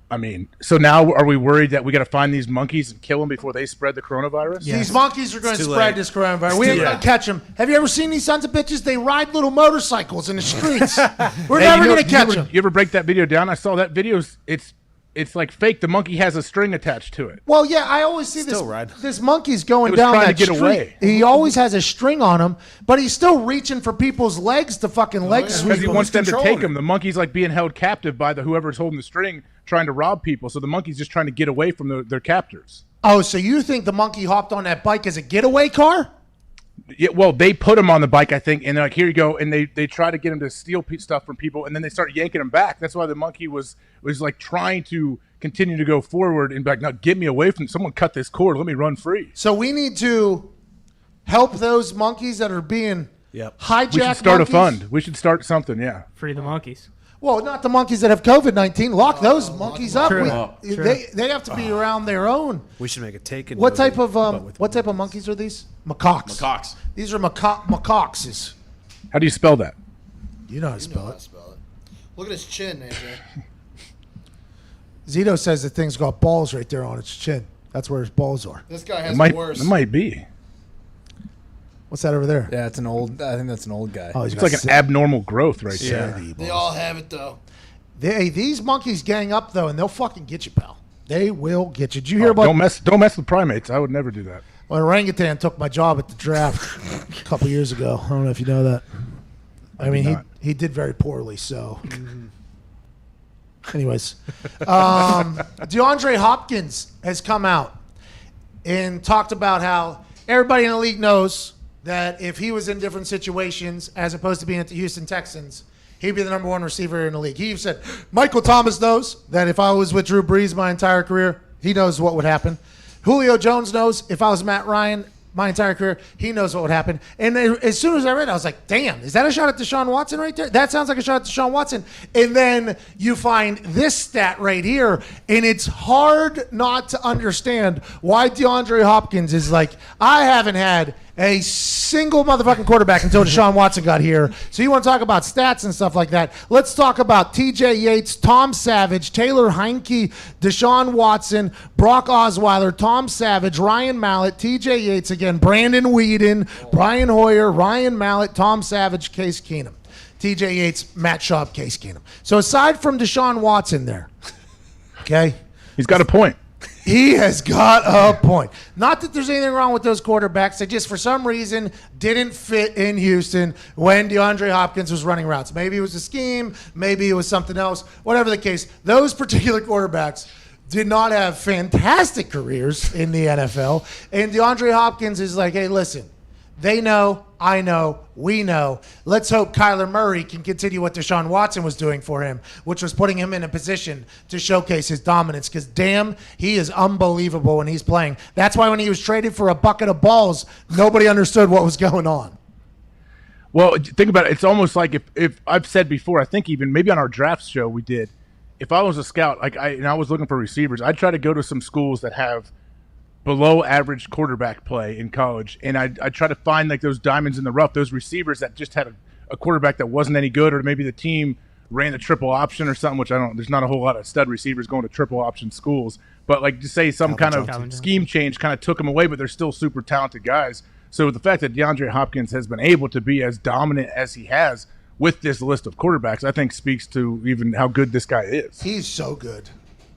I mean, so now are we worried that we got to find these monkeys and kill them before they spread the coronavirus? Yes. These monkeys are going to too spread late. this coronavirus. We ain't going to catch them. Have you ever seen these sons of bitches? They ride little motorcycles in the streets. We're never going to catch them. You ever break that video down? I saw that video. It's like fake. The monkey has a string attached to it. Well, yeah, I always see Still ride. this monkey's going It was down trying that to get street. away. He always has a string on him, but he's still reaching for people's legs to fucking leg sweep Because he them. wants them to controlling take him. The monkey's like being held captive by whoever's holding the string, trying to rob people. So the monkey's just trying to get away from their captors. Oh, so you think the monkey hopped on that bike as a getaway car? Yeah, well, they put him on the bike, I think, and they're like, here you go. And they try to get him to steal stuff from people, and then they start yanking him back. That's why the monkey was like trying to continue to go forward and be like, no, get me away from someone, cut this cord, let me run free. So we need to help those monkeys that are being hijacked. We should start monkeys. a fund. We should start something, yeah. Free the monkeys. Well, not the monkeys that have COVID-19. Lock those monkeys up. True. They have to be around their own. We should make a Taken. What movie, type of but with what type of monkeys are these? Macaques. Macaques. These are macaques. How do you spell that? You know how to spell it. Look at his chin, AJ. Zito says the thing's got balls right there on its chin. That's where his balls are. This guy It has might, it worse. it might be. What's that over there? Yeah, it's an old. I think that's an old guy. Oh, he's It's got like an abnormal growth right there. sanity They balls. all have it though. These monkeys gang up though, and they'll fucking get you, pal. They will get you. Did you hear about? Don't mess with primates. I would never do that. Well, orangutan took my job at the draft a couple years ago. I don't know if you know that. I mean, not. he did very poorly. So, anyways, Deandre Hopkins has come out and talked about how everybody in the league knows that if he was in different situations, as opposed to being at the Houston Texans, he'd be the number one receiver in the league. He even said, Michael Thomas knows that if I was with Drew Brees my entire career, he knows what would happen. Julio Jones knows if I was Matt Ryan my entire career, he knows what would happen. And as soon as I read it, I was like, damn, is that a shot at Deshaun Watson right there? That sounds like a shot at Deshaun Watson. And then you find this stat right here, and it's hard not to understand why DeAndre Hopkins is like, I haven't had a single motherfucking quarterback until Deshaun Watson got here. So you want to talk about stats and stuff like that. Let's talk about TJ Yates, Tom Savage, Taylor Heineke, Deshaun Watson, Brock Osweiler, Tom Savage, Ryan Mallett, TJ Yates again, Brandon Whedon, Brian Hoyer, Ryan Mallett, Tom Savage, Case Keenum. TJ Yates, Matt Schaub, Case Keenum. So aside from Deshaun Watson there, okay? He's got a point. He has got a point. Not that there's anything wrong with those quarterbacks. They just, for some reason, didn't fit in Houston when DeAndre Hopkins was running routes. Maybe it was a scheme. Maybe it was something else. Whatever the case, those particular quarterbacks did not have fantastic careers in the NFL. And DeAndre Hopkins is like, hey, listen, they know, I know, we know. Let's hope Kyler Murray can continue what Deshaun Watson was doing for him, which was putting him in a position to showcase his dominance. Because, damn, he is unbelievable when he's playing. That's why when he was traded for a bucket of balls, nobody understood what was going on. Well, think about it. It's almost like if I've said before, I think even maybe on our draft show we did, if I was a scout, and I was looking for receivers, I'd try to go to some schools that have below average quarterback play in college, and I try to find like those diamonds in the rough, those receivers that just had a quarterback that wasn't any good, or maybe the team ran the triple option or something, which there's not a whole lot of stud receivers going to triple option schools, but like to say some kind of scheme change kind of took them away, but they're still super talented guys. So the fact that DeAndre Hopkins has been able to be as dominant as he has with this list of quarterbacks, I think speaks to even how good this guy is. He's so good.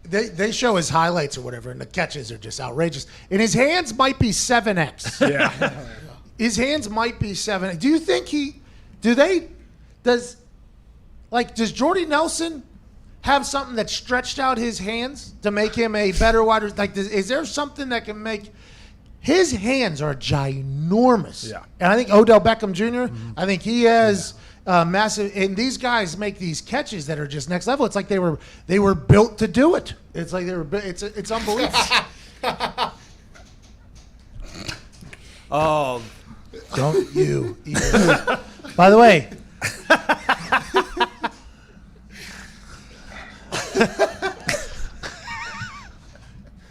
They show his highlights or whatever, and the catches are just outrageous. And his hands might be 7X. Yeah. His hands might be 7X. Do you think does Jordy Nelson have something that stretched out his hands to make him a better wide receiver? Like, is there something that can make his hands are ginormous? Yeah. And I think Odell Beckham Jr., I think he has massive, and these guys make these catches that are just next level. It's like they were built to do it. It's like it's unbelievable. Oh, Don't you even. By the way,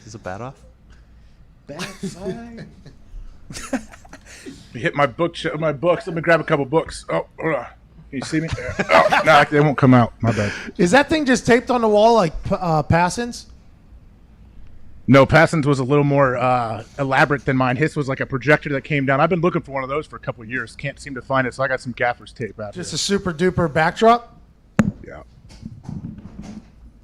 is it bad off? backside. You hit my books. Let me grab a couple books. Oh, hold on. Can you see me? Oh, no, they won't come out. My bad. Is that thing just taped on the wall like Passon's? No, Passon's was a little more elaborate than mine. His was like a projector that came down. I've been looking for one of those for a couple of years. Can't seem to find it, so I got some gaffer's tape out Just here. a super duper backdrop? Yeah.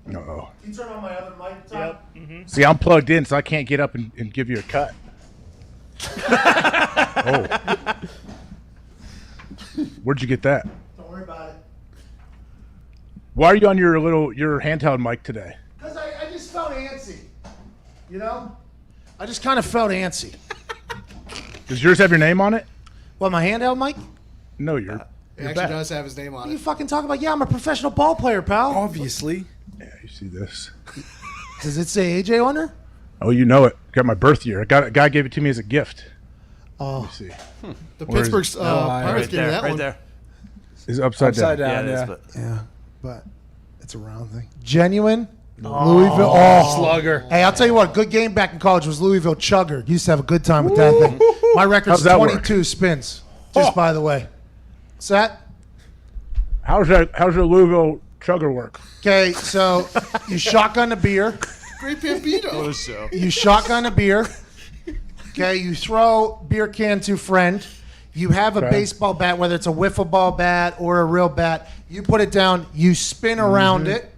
Uh-oh. Can you turn on my other mic, Tom? See, I'm plugged in, so I can't get up and give you a cut. Oh. Where'd you get that? Don't worry about it. Why are you on your handheld mic today? Because I just felt antsy. You know? I just kind of felt antsy. Does yours have your name on it? What, my handheld mic? No, It actually does have his name What on are you it. fucking talking about? Yeah, I'm a professional ball player, pal. Obviously. Yeah, you see this. Does it say AJ on there? Oh, you know it. Got my birth year. A guy gave it to me as a gift. Oh. Let me see. The Where is Pittsburgh it? Pirates gave me that one. there. It's upside Upside down. down, Yeah, it is, yeah. but Yeah, but it's a round thing. Genuine Louisville. Oh, Slugger. Hey, I'll tell you what. Good game back in college was Louisville Chugger. Used to have a good time with that thing. My record's How's that work? 22 spins. Just by the way. What's that? How's your Louisville chugger work? Okay, so you shotgun a beer. Great Pampito. You shotgun a beer. Okay, you throw beer can to friend. You have a Okay. baseball bat, whether it's a wiffle ball bat or a real bat. You put it down. You spin around it.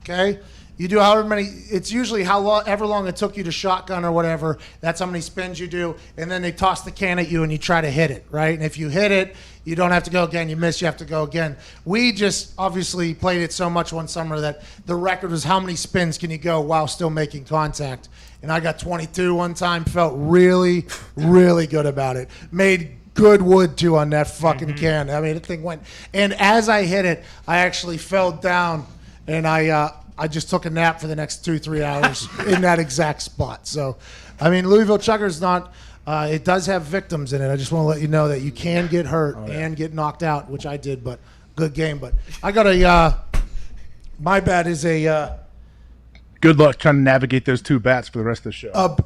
Okay. You do however many. It's usually however long it took you to shotgun or whatever. That's how many spins you do, and then they toss the can at you and you try to hit it, right? And if you hit it, you don't have to go again. You miss, you have to go again. We just obviously played it so much one summer that the record was how many spins can you go while still making contact. And I got 22 one time. Felt really, really good about it. Made good wood too on that fucking can. I mean, the thing went. And as I hit it, I actually fell down, and I just took a nap for the next 2-3 hours in that exact spot. So, I mean, Louisville Chugger's not. It does have victims in it. I just want to let you know that you can get hurt and get knocked out, which I did. But good game. But I got a. My bat is a. Good luck trying to navigate those two bats for the rest of the show.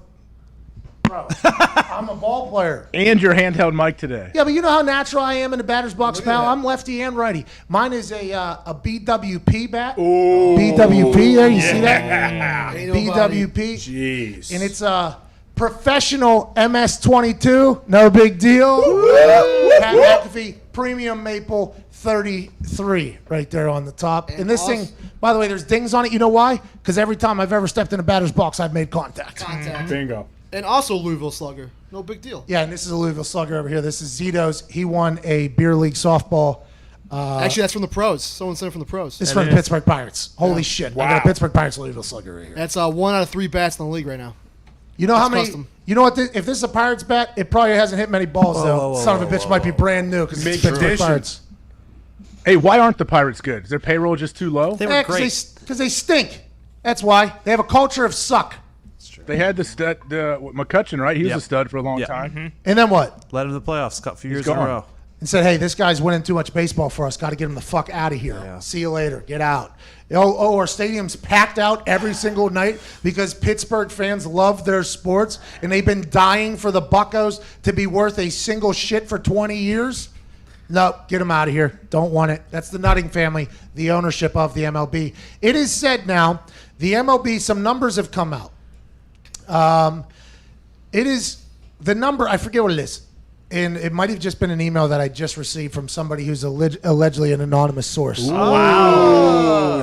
Bro, I'm a ball player. And your handheld mic today. Yeah, but you know how natural I am in the batter's box, pal? I'm lefty and righty. Mine is a BWP bat. Ooh. BWP there, you see that? BWP. Jeez. And it's a professional MS-22. No big deal. Pat McAfee Premium Maple 33 right there on the top. And this thing, by the way, there's dings on it. You know why? Because every time I've ever stepped in a batter's box, I've made contact. Bingo. And also Louisville Slugger. No big deal. Yeah, and this is a Louisville Slugger over here. This is Zito's. He won a beer league softball. Actually, that's from the pros. Someone sent it from the pros. This is from the Pittsburgh Pirates. Holy shit. I got a Pittsburgh Pirates Louisville Slugger right here. That's 1 out of 3 bats in the league right now. You know how many? custom. You know what? If this is a Pirates bat, it probably hasn't hit many balls, though. Son of a bitch might be brand new because it's the Pittsburgh tradition. Pirates. Hey, why aren't the Pirates good? Is their payroll just too low? They were great. Because they stink. That's why. They have a culture of suck. They had the stud, McCutcheon, right? He was Yep. a stud for a long Yep. time. And then what? Led him to the playoffs a few years in a gone. row. And said, hey, this guy's winning too much baseball for us. Got to get him the fuck out of here. Yeah. See you later. Get out. Oh, our stadium's packed out every single night because Pittsburgh fans love their sports, and they've been dying for the Buccos to be worth a single shit for 20 years. No, get them out of here. Don't want it. That's the Nutting family, the ownership of the MLB. It is said now, the MLB, some numbers have come out. It is the number, I forget what it is. And it might have just been an email that I just received from somebody who's allegedly an anonymous source.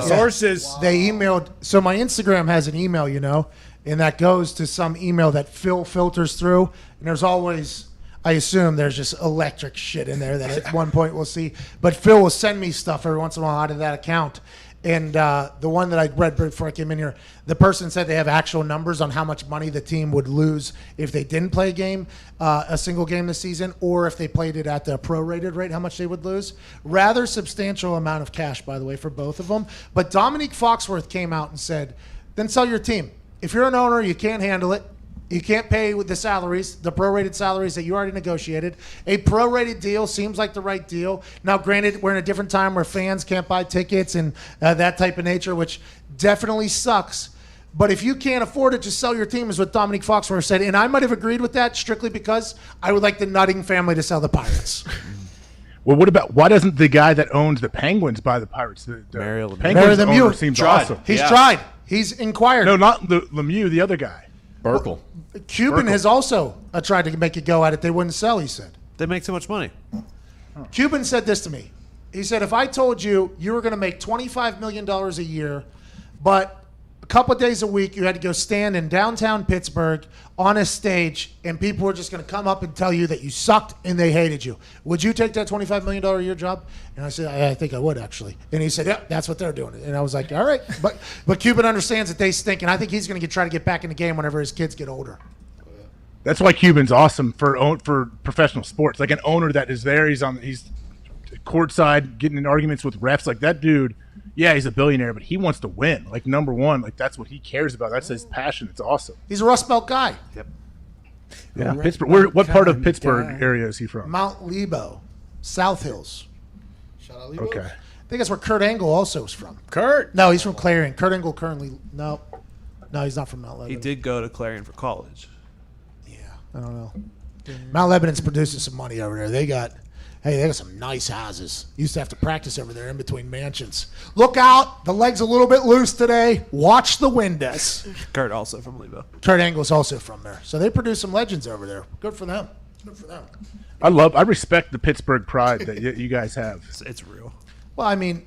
Sources. They emailed, so my Instagram has an email, you know, and that goes to some email that Phil filters through. And there's always, I assume there's just electric shit in there that at one point we'll see. But Phil will send me stuff every once in a while out of that account. And the one that I read before I came in here, the person said they have actual numbers on how much money the team would lose if they didn't play a single game this season, or if they played it at the prorated rate, how much they would lose. Rather substantial amount of cash, by the way, for both of them. But Dominique Foxworth came out and said, then sell your team. If you're an owner, you can't handle it. You can't pay with the salaries, the prorated salaries that you already negotiated. A prorated deal seems like the right deal. Now, granted, we're in a different time where fans can't buy tickets and that type of nature, which definitely sucks. But if you can't afford it, just sell your team, is what Dominique Foxworth said. And I might have agreed with that strictly because I would like the Nutting family to sell the Pirates. Well, what about why doesn't the guy that owns the Penguins buy the Pirates? The Mario Lemieux. Penguins Mario owner Lemieux. seems Tried. awesome. He's tried. He's inquired. No, not Lemieux, the other guy. Burkle. Cuban Burkle. has also tried to make a go at it. They wouldn't sell, he said. They make too much money. Cuban said this to me. He said, if I told you you were going to make $25 million a year, but a couple of days a week you had to go stand in downtown Pittsburgh on a stage and people were just going to come up and tell you that you sucked and they hated you, would you take that $25 million a year job? And I said, I think I would, actually. And he said, yeah, that's what they're doing. And I was like, all right. But Cuban understands that they stink, and I think he's going to try to get back in the game whenever his kids get older. That's why Cuban's awesome for professional sports. Like an owner that is there, he's courtside getting in arguments with refs. Like that dude, yeah, he's a billionaire, but he wants to win. Like number one, like that's what he cares about. That's his passion. It's awesome. He's a Rust Belt guy. Yep. Yeah, Pittsburgh. What part of Pittsburgh area is he from? Mount Lebo, South Hills. Shout out Lebo. Okay. I think that's where Kurt Angle also is from. Kurt. No, he's from Clarion. Kurt Angle currently no, he's not from Mount Lebanon. He did go to Clarion for college. Yeah, I don't know. Mount Lebanon's producing some money over there. They got some nice houses. Used to have to practice over there in between mansions. Look out! The leg's a little bit loose today. Watch the windows. Kurt also from Louisville. Kurt Angle's also from there, so they produce some legends over there. Good for them. Good for them. I respect the Pittsburgh pride that you guys have. It's real. Well, I mean,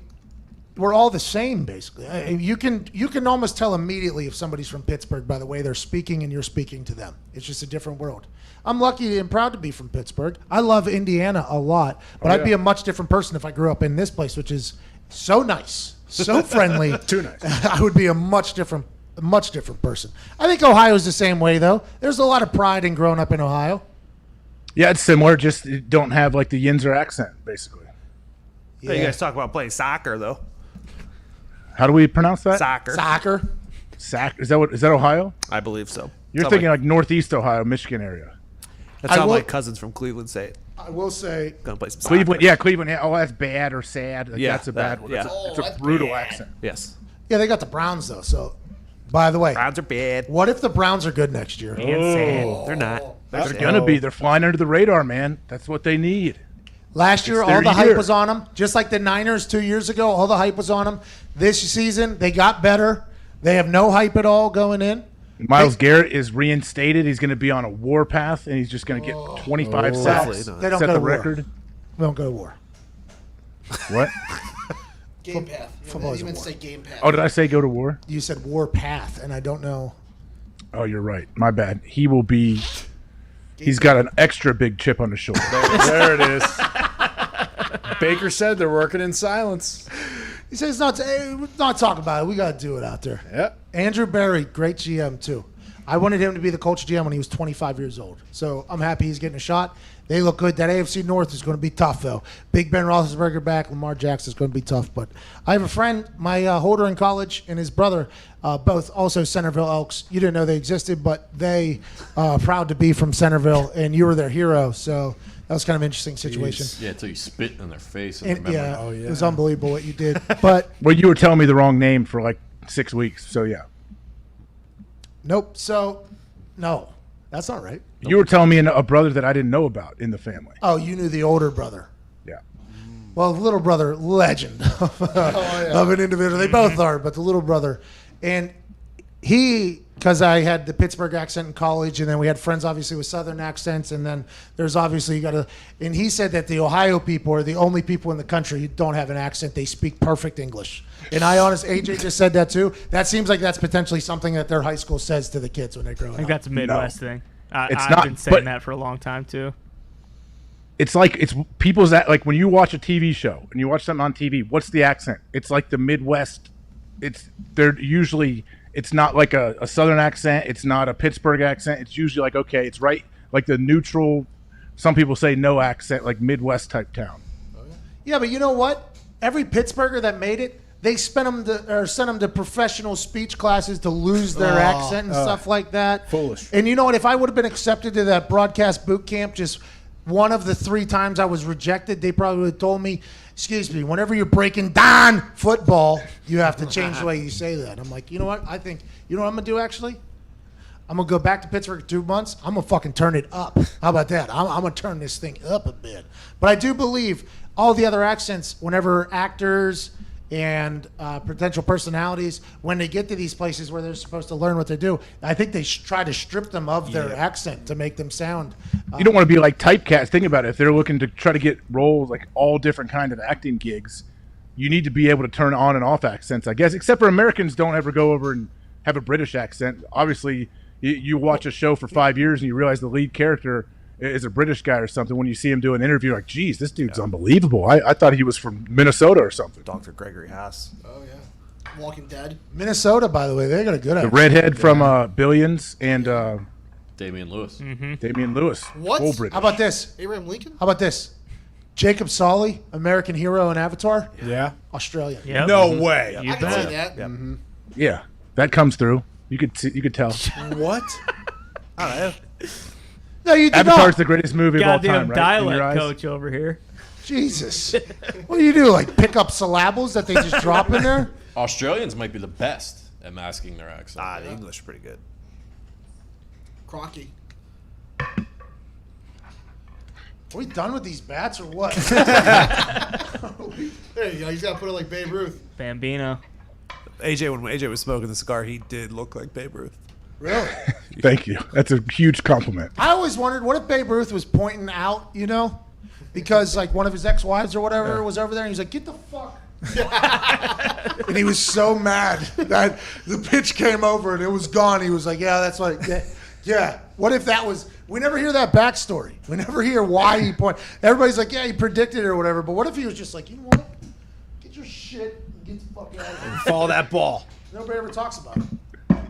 we're all the same, basically. You can almost tell immediately if somebody's from Pittsburgh by the way they're speaking and you're speaking to them. It's just a different world. I'm lucky and proud to be from Pittsburgh. I love Indiana a lot, but I'd be a much different person if I grew up in this place, which is so nice, so friendly. Too nice. I would be a much different person. I think Ohio's the same way, though. There's a lot of pride in growing up in Ohio. Yeah, it's similar. Just you don't have like the Yinzer accent, basically. Yeah. You guys talk about playing soccer, though. How do we pronounce that? Soccer. Is that Ohio? I believe so. You're Sound thinking like Northeast Ohio, Michigan area. That's I how will- my cousins from Cleveland say it. I will say, Gonna play some Cleveland, soccer. yeah, Cleveland. Yeah, oh, that's bad or sad. Like, Yeah, that's a bad one. yeah. It's a brutal accent. Yes. yeah, they got the Browns, though. So, by the way, Browns are bad. what if the Browns are good next year? They're not. They're gonna be. They're flying under the radar, man. That's what they need. Last year, It's their all the hype year. was on them. Just like the Niners 2 years ago, all the hype was on them. This season, they got better. They have no hype at all going in. Miles Garrett is reinstated. He's going to be on a war path, and he's just going to get 25 Definitely sacks. not. They don't Set go the to war. record. We don't go to war. What? Game path. football is You a meant war. to say game path. Oh, did I say go to war? You said war path, and I don't know. Oh, you're right. My bad. He will be. He's got an extra big chip on his shoulder. There it is. Baker said they're working in silence. He says, not talk about it. We got to do it out there. Yeah. Andrew Berry, great GM, too. I wanted him to be the coach GM when he was 25 years old. So I'm happy he's getting a shot. They look good. That AFC North is going to be tough, though. Big Ben Roethlisberger back. Lamar Jackson is going to be tough. But I have a friend, my Holder in college, and his brother, both also Centerville Elks. You didn't know they existed, but they proud to be from Centerville, and you were their hero. So that was kind of an interesting situation. Yeah, until you spit in their face and And, remember. It was unbelievable what you did. But Well, you were telling me the wrong name for like 6 weeks. So yeah, nope. So, no, that's not right. you were telling me a brother that I didn't know about in the family. Oh, you knew the older brother. Yeah. Well, the little brother, legend of an individual. They both are, but the little brother. And he, because I had the Pittsburgh accent in college, and then we had friends, obviously, with Southern accents, and then there's obviously, you got to, and he said that the Ohio people are the only people in the country who don't have an accent. They speak perfect English. And AJ just said that too. That seems like that's potentially something that their high school says to the kids when they grow I up. think that's a Midwest thing. It's I've not, been saying but- that for a long time too. It's like it's people's that like when you watch a TV show and you watch something on TV. What's the accent? It's like the Midwest. It's not like a Southern accent. It's not a Pittsburgh accent. It's usually like, okay, it's right, like the neutral, some people say no accent, like Midwest type town. Yeah, but you know what? Every Pittsburgher that made it, they sent them to professional speech classes to lose their accent and stuff like that. Foolish. And you know what? If I would have been accepted to that broadcast boot camp, just one of the 3 times I was rejected, they probably would have told me, excuse me, whenever you're breaking down football, you have to change the way you say that. I'm like, you know what? I think, you know what I'm going to do actually? I'm going to go back to Pittsburgh in 2 months. I'm going to fucking turn it up. How about that? I'm going to turn this thing up a bit. But I do believe all the other accents, whenever actors and potential personalities, when they get to these places where they're supposed to learn what they do, I think they try to strip them of their accent to make them sound. You don't want to be like typecast. Think about it. If they're looking to try to get roles, like all different kind of acting gigs, you need to be able to turn on and off accents, I guess, except for Americans don't ever go over and have a British accent. Obviously, you watch a show for 5 years and you realize the lead character is a British guy or something. When you see him do an interview, like, geez, this dude's unbelievable. I thought he was from Minnesota or something. Dr. Gregory Haas. Oh yeah, Walking Dead. Minnesota, by the way, they got a good The accent. redhead from Billions and Damian Lewis. Damian Lewis. What? Full British. How about this? Abraham Lincoln. How about this? Jacob Sully, American hero in Avatar, Yeah. Australian. Yep. No way. I can see that. Yeah, that comes through. You could tell. What? No, you did Avatar's not. the greatest movie of all Goddamn time, right? In your dialect eyes? coach over here. Jesus. What do you do? Like pick up syllables that they just drop in there? Australians might be the best at masking their accent. The English are pretty good. Crocky. Are we done with these bats or what? There you go. He's got to put it like Babe Ruth. Bambino. AJ, when AJ was smoking the cigar, he did look like Babe Ruth. Really? Thank you. That's a huge compliment. I always wondered, what if Babe Ruth was pointing out, you know? Because, like, one of his ex-wives or whatever was over there, and he's like, get the fuck. And he was so mad that the pitch came over and it was gone. He was like, yeah, that's what, yeah. What if that was, we never hear that backstory. We never hear why he pointed. Everybody's like, yeah, he predicted it or whatever. But what if he was just like, you know what? Get your shit and get the fuck out of here. Follow that ball. Nobody ever talks about it.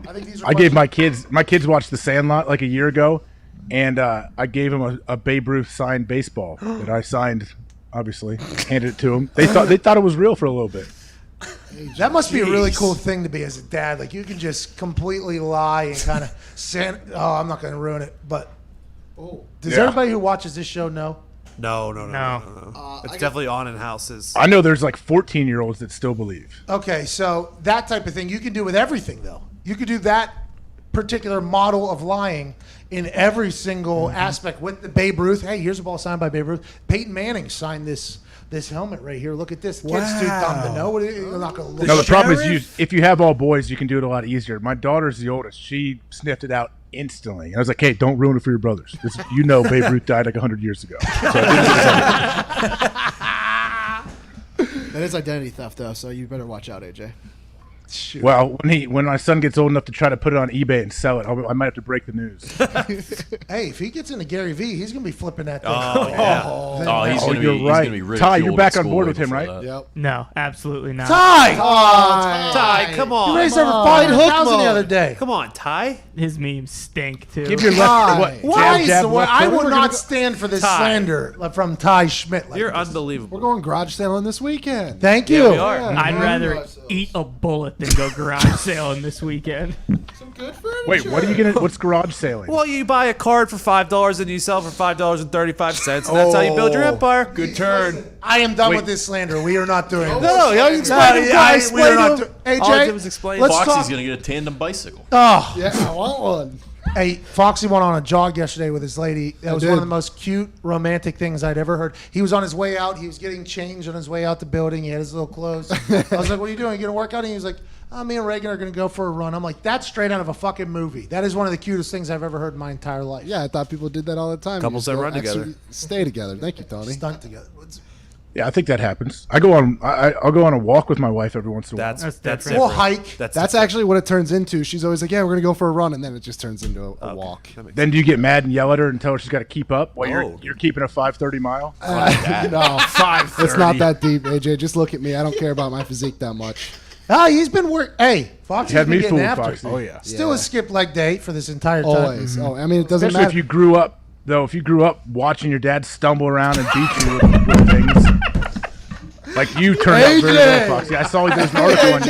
I think these are I gave my kids watched The Sandlot like a year ago, and I gave them a Babe Ruth signed baseball that I signed, obviously, handed it to them. They thought it was real for a little bit. That must be a really cool thing to be as a dad. Like, you can just completely lie and kind of I'm not going to ruin it. But does everybody who watches this show know? No. It's definitely on in houses. I know there's like 14-year-olds that still believe. Okay, so that type of thing you can do with everything, though. You could do that particular model of lying in every single aspect with the Babe Ruth. Hey, here's a ball signed by Babe Ruth. Peyton Manning signed this helmet right here. Look at this. The kid's too dumb to know. You're not going to look. No, the problem is if you have all boys, you can do it a lot easier. My daughter's the oldest. She sniffed it out instantly. And I was like, hey, don't ruin it for your brothers. You know Babe Ruth died like 100 years ago. So That is identity theft, though, so you better watch out, AJ. well, when my son gets old enough to try to put it on eBay and sell it, I might have to break the news. Hey, if he gets into Gary Vee, he's going to be flipping that thing. He's going you're right. to be ridiculed. Ty, you're back at on school board way with him, before right? that. Yep. No, absolutely not. Ty! Ty, come on. You raised over Hook 500,000 the mode. other day. Come on, Ty. His memes stink too. Give your Ty. left. Why is jab, the way? left I hook? will not stand for this Ty. slander from Ty Schmidt. Like You're this. unbelievable. We're going garage sailing this weekend. Thank you. we are. I'd rather eat a bullet than go garage sailing this weekend. Some good furniture. Wait, what are you gonna? What's garage sailing? Well, you buy a card for $5 and you sell for $5.35, and that's how you build your empire. Good turn. I am done with this slander. We are not doing this. No, you explain we are not to AJ, All I did was explain. let's Foxy's talk. going to get a tandem bicycle. Oh, Yeah, I want one. hey, Foxy went on a jog yesterday with his lady. That was one did. of the most cute, romantic things I'd ever heard. He was on his way out. He was getting changed on his way out the building. He had his little clothes. I was like, what are you doing? You going to work out? And he was like, me and Reagan are going to go for a run. I'm like, that's straight out of a fucking movie. That is one of the cutest things I've ever heard in my entire life. Yeah, I thought people did that all the time. Couples You that just run go together. Stay together. Thank you, Tony. Stunt together. Yeah, I think that happens. I'll go on a walk with my wife every once in a while. That's different. different. We'll hike. That's actually what it turns into. She's always like, yeah, we're going to go for a run. And then it just turns into a walk. Then do you get mad and yell at her and tell her she's got to keep up while Oh. you're keeping a 5:30 mile? No, 5:30. it's not that deep, AJ. Just look at me. I don't care about my physique that much. He's been Hey, Foxy's had been me getting fooled, after Foxy. it. Oh, yeah. Still Yeah. a skip leg day for this entire time. Always. Oh, I mean, it doesn't Especially matter. if you grew up, though. If you grew up watching your dad stumble around and beat you with things. Like you turned out very well, Foxy. I saw there's an article on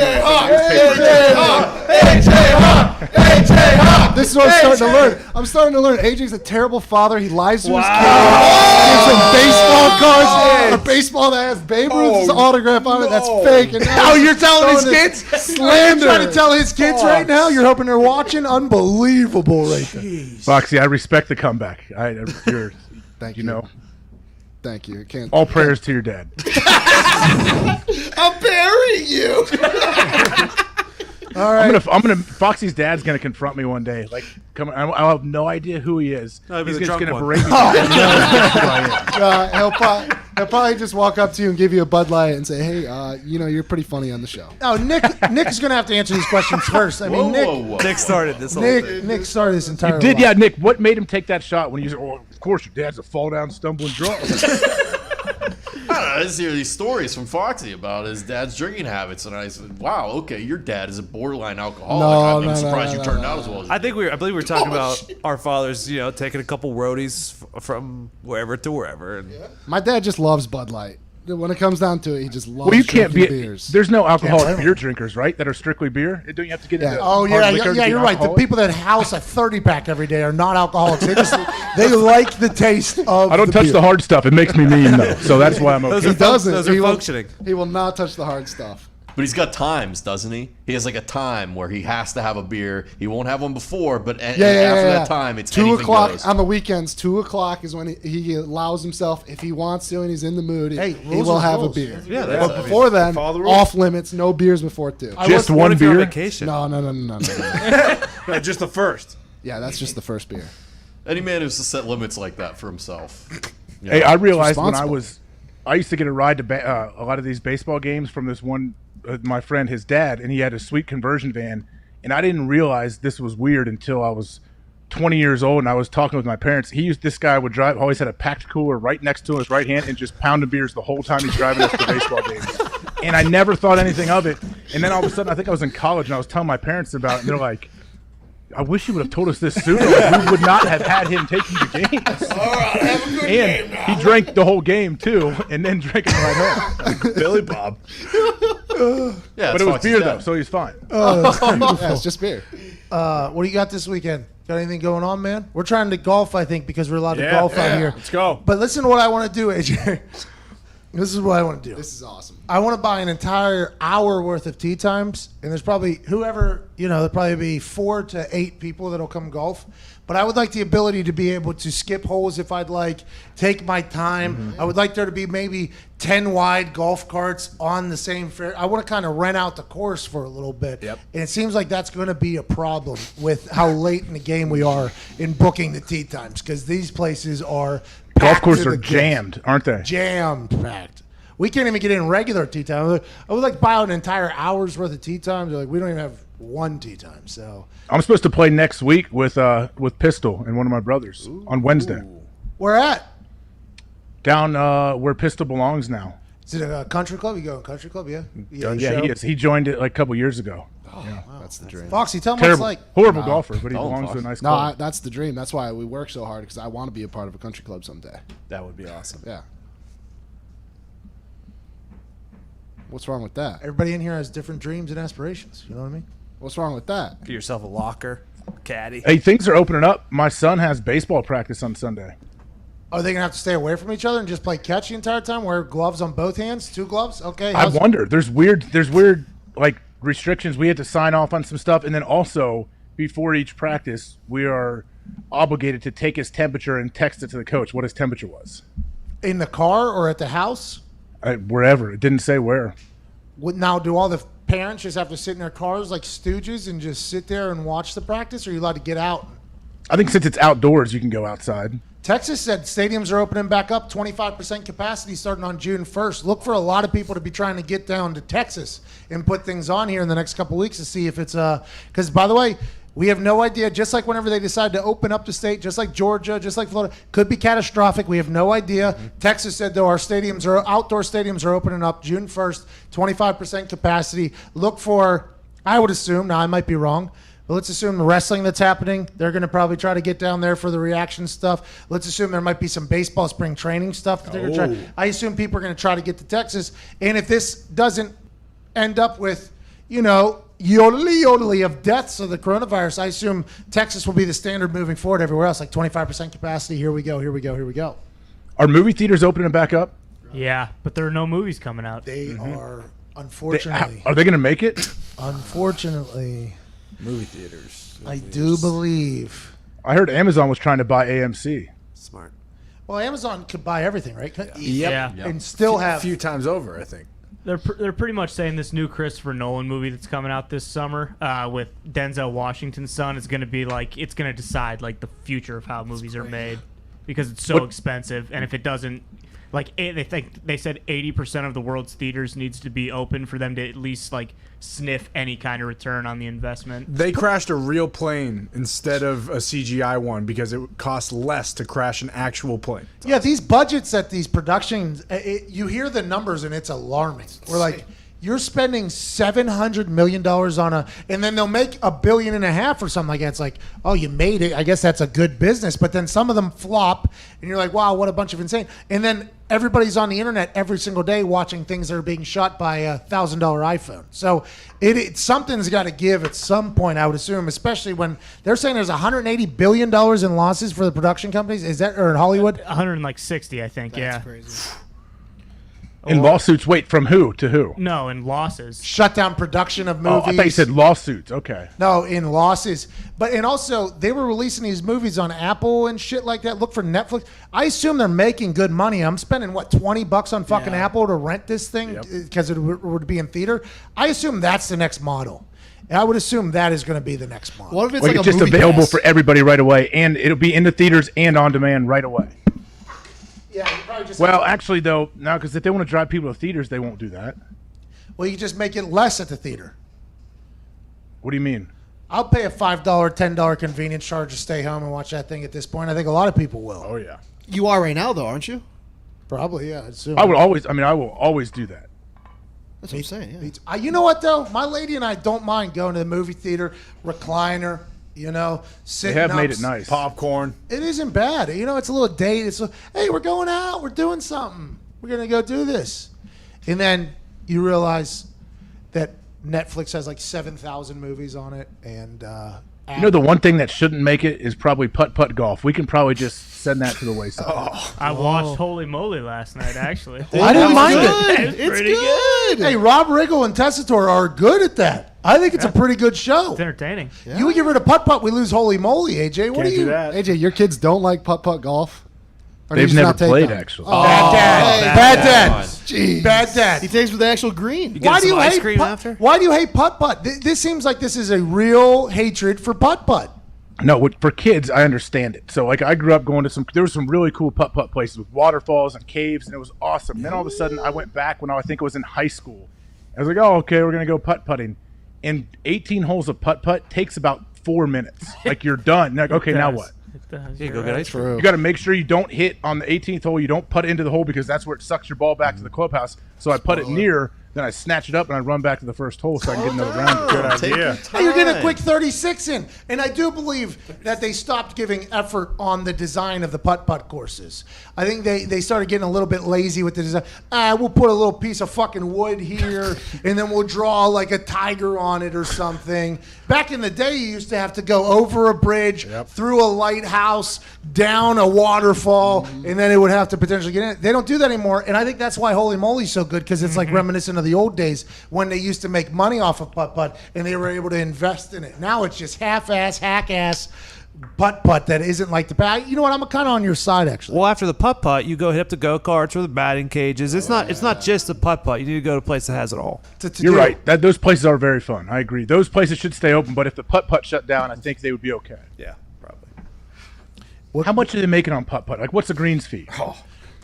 This is what I'm starting to learn. I'm starting to learn. AJ's a terrible father. He lies to his kids. some baseball cards, a baseball that has Babe Ruth's autograph on it. That's fake. And Oh, you're telling his kids? slander. You're trying to tell his kids right now? You're hoping they're watching? Unbelievable right there. Foxy, I respect the comeback. You're, Thank you you. know, Thank you. Can't. all prayers to your dad. I'm burying you. All right. I'm gonna. Foxy's dad's gonna confront me one day. Like, I'll have no idea who he is. No, he'll be He's the just drunk gonna one. berate me. I He'll probably just walk up to you and give you a Bud Light and say, "Hey, you're pretty funny on the show." Oh, Nick is going to have to answer these questions first. I mean, Nick started this whole thing. Nick started this entire am. Did lie. yeah, Nick? What made him take that shot when you said, "Oh, of course, your dad's a fall down, stumbling drunk"? I don't know, I just hear these stories from Foxy about his dad's drinking habits, and I said, "Wow, okay, your dad is a borderline alcoholic. I'm surprised you turned out as well as you I believe we were talking about our fathers, taking a couple roadies from wherever to wherever. And My dad just loves Bud Light. When it comes down to it, he just loves Well, you can't drinking be. beers. There's no alcoholic beer drinkers, right? That are strictly beer. Don't you have to get into? Oh hard yeah, liquor to be you're right. The alcoholic? people that house a 30-pack every day are not alcoholics. They like the taste of. I don't touch beer. the hard stuff. It makes me mean though, so that's why I'm okay. He doesn't. Those are He will- functioning. He will not touch the hard stuff. But he's got times, doesn't he? He has like a time where he has to have a beer. He won't have one before, but after that time, it's 2 anything o'clock goes. on the weekends. 2 o'clock is when he allows himself, if he wants to and he's in the mood, Hey, he rules will are have rules. a beer. Yeah, But before then, follow the rules. off limits, no beers before 2. Just what one if you're on beer. vacation? No. Just the first. Yeah, that's just the first beer. Any man who's to set limits like that for himself. You Hey, know? I realized when responsible. I used to get a ride to a lot of these baseball games from this one, my friend, his dad, and he had a sweet conversion van, and I didn't realize this was weird until I was 20 years old and I was talking with my parents. This guy would drive, always had a packed cooler right next to his right hand and just pounding beers the whole time he's driving us to baseball games. And I never thought anything of it. And then all of a sudden, I think I was in college and I was telling my parents about it, and they're like, I wish you would have told us this sooner. Like, we would not have had him take you to games. All right, have a good And game now. he drank the whole game too, and then drank it right home. Billy Bob. Yeah, But it's it was Foxy's beer dad. though, so he's fine. Yeah, it's just beer. What do you got this weekend? Got anything going on, man? We're trying to golf, I think, because we're allowed to Yeah, golf yeah. out here. Let's go. But listen to what I want to do, AJ. This is what I want to do. This is awesome. I want to buy an entire hour worth of tee times, and there's probably there'll probably be 4 to 8 people that'll come golf. But I would like the ability to be able to skip holes if I'd like, take my time. Mm-hmm. I would like there to be maybe 10 wide golf carts on the same fair. I want to kind of rent out the course for a little bit. Yep. And it seems like that's going to be a problem with how late in the game we are in booking the tee times, because these places are Golf packed courses to are the gills. jammed, aren't they? Jammed packed. We can't even get in regular tee time. I would like buy out an entire hour's worth of tee times. Like, we don't even have one tee time. So I'm supposed to play next week with Pistol and one of my brothers on Wednesday where at? down where Pistol belongs now. Is it a country club? You go to a country club? Yeah. Yeah, he is. He joined it like a couple years ago. That's the dream. Foxy, tell him Terrible, what it's like. horrible golfer, but he Oh, belongs to a Fox. nice No, club. that's the dream. That's why we work so hard, because I want to be a part of a country club someday. That would be awesome. Yeah. What's wrong with that? Everybody in here has different dreams and aspirations. You know what I mean? What's wrong with that? Get yourself a locker, caddy. Hey, things are opening up. My son has baseball practice on Sunday. Are they going to have to stay away from each other and just play catch the entire time? Wear gloves on both hands? 2 gloves? Okay. I wonder. There's weird like restrictions. We had to sign off on some stuff, and then also before each practice, we are obligated to take his temperature and text it to the coach what his temperature was. In the car or at the house? Wherever. It didn't say where. Now, do all the parents just have to sit in their cars like stooges and just sit there and watch the practice, or are you allowed to get out? I think since it's outdoors, you can go outside. Texas said stadiums are opening back up, 25% capacity starting on June 1st. Look for a lot of people to be trying to get down to Texas and put things on here in the next couple of weeks to see if it's because, by the way, we have no idea. Just like whenever they decide to open up the state, just like Georgia, just like Florida, could be catastrophic. We have no idea. Texas said, though, our outdoor stadiums are opening up June 1st, 25% capacity. Look for, I would assume, now I might be wrong, but let's assume the wrestling that's happening, they're going to probably try to get down there for the reaction stuff. Let's assume there might be some baseball spring training stuff that they're going to try. I assume people are going to try to get to Texas. And if this doesn't end up with, yodelly of deaths of the coronavirus, I assume Texas will be the standard moving forward everywhere else, like 25% capacity. Here we go. Are movie theaters opening back up? Yeah, but there are no movies coming out. They are, unfortunately. Are they going to make it? Unfortunately, Movie theaters. I do believe. I heard Amazon was trying to buy AMC. Smart. Well, Amazon could buy everything, right? Yeah. And still A have. few times over, I think. They're pretty much saying this new Christopher Nolan movie that's coming out this summer with Denzel Washington's son is going to be like, it's going to decide like the future of how movies are made because it's so expensive, and if it doesn't, like they said 80% of the world's theaters needs to be open for them to at least like sniff any kind of return on the investment. They crashed a real plane instead of a CGI one because it costs less to crash an actual plane. Yeah, these budgets at these productions, you hear the numbers and it's alarming. We're like, you're spending $700 million on and then they'll make $1.5 billion or something like that. It's like, oh, you made it. I guess that's a good business. But then some of them flop and you're like, wow, what a bunch of insane. And then everybody's on the internet every single day watching things that are being shot by a $1,000 iPhone. So something's got to give at some point, I would assume, especially when they're saying there's $180 billion in losses for the production companies. Is that, or in Hollywood? 160, I think. That's yeah. crazy. In lawsuits, wait, from who to who? No, in losses. Shut down production of Oh, movies. I thought you said lawsuits. Okay. No, in losses. And also, they were releasing these movies on Apple and shit like that. Look for Netflix. I assume they're making good money. I'm spending, what, $20 on fucking Apple to rent this thing because it would be in theater? I assume that's the next model. I would assume that is going to be the next model. What if it's Like like it's a just movie available pass? for everybody right away, and it'll be in the theaters and on demand right away. Yeah, you probably just Well, actually, though, no, because if they want to drive people to theaters, they won't do that. Well, you just make it less at the theater. What do you mean? I'll pay a $5, $10 convenience charge to stay home and watch that thing at this point. I think a lot of people will. Oh yeah. You are right now, though, aren't you? Probably, yeah. I'd assume. I will always do that. That's what I'm saying. Yeah. You know what, though? My lady and I don't mind going to the movie theater, recliner, They sitting have up. made it nice. Popcorn. It isn't bad. It's a little date. Hey, we're going out. We're doing something. We're going to go do this. And then you realize that Netflix has like 7,000 movies on it. And The one thing that shouldn't make it is probably putt-putt golf. We can probably just send that to the wayside. I watched Holy Moly last night, actually. I didn't mind it. It's pretty good. Hey, Rob Riggle and Tessitore are good at that. I think it's a pretty good show. It's entertaining. You would get rid of putt-putt, we lose Holy Moly, AJ. What Can't are you? do that. AJ, your kids don't like putt-putt golf? Or do you They've just never not take played, them? actually. Bad dad. Hey, Bad dad. Jeez. Bad dad. He takes with the actual green. You get some ice cream after? Why do you hate putt-putt? This seems like this is a real hatred for putt-putt. No, for kids, I understand it. So, I grew up going to there were some really cool putt-putt places with waterfalls and caves, and it was awesome. Then all of a sudden, I went back when I think I was in high school. I was like, oh, okay, we're going to go putt-putting. And 18 holes of putt-putt takes about 4 minutes. Like, you're done. Like, okay, now what? It does. Yeah, You're go get right. ice cream. You got to make sure you don't hit on the 18th hole. You don't putt into the hole because that's where it sucks your ball back to the clubhouse. So I put it near, then I snatch it up and I run back to the first hole so I can get another round. Good idea. Hey, you're getting a quick 36 in. And I do believe that they stopped giving effort on the design of the putt-putt courses. I think they started getting a little bit lazy with the design. We'll put a little piece of fucking wood here, and then we'll draw like a tiger on it or something. Back in the day, you used to have to go over a bridge, through a lighthouse, down a waterfall, and then it would have to potentially get in it. They don't do that anymore, and I think that's why Holy Moly's so good, because it's like reminiscent of the old days when they used to make money off of putt-putt, and they were able to invest in it. Now it's just half-ass, hack-ass putt-putt that isn't like the... You know what? I'm kind of on your side, actually. Well, after the putt-putt, you go hit up the go-karts or the batting cages. It's not just the putt-putt. You need to go to a place that has it all. You're right. Those places are very fun. I agree. Those places should stay open, but if the putt-putt shut down, I think they would be okay. Yeah, probably. How much are they making on putt-putt? Like, what's the greens fee?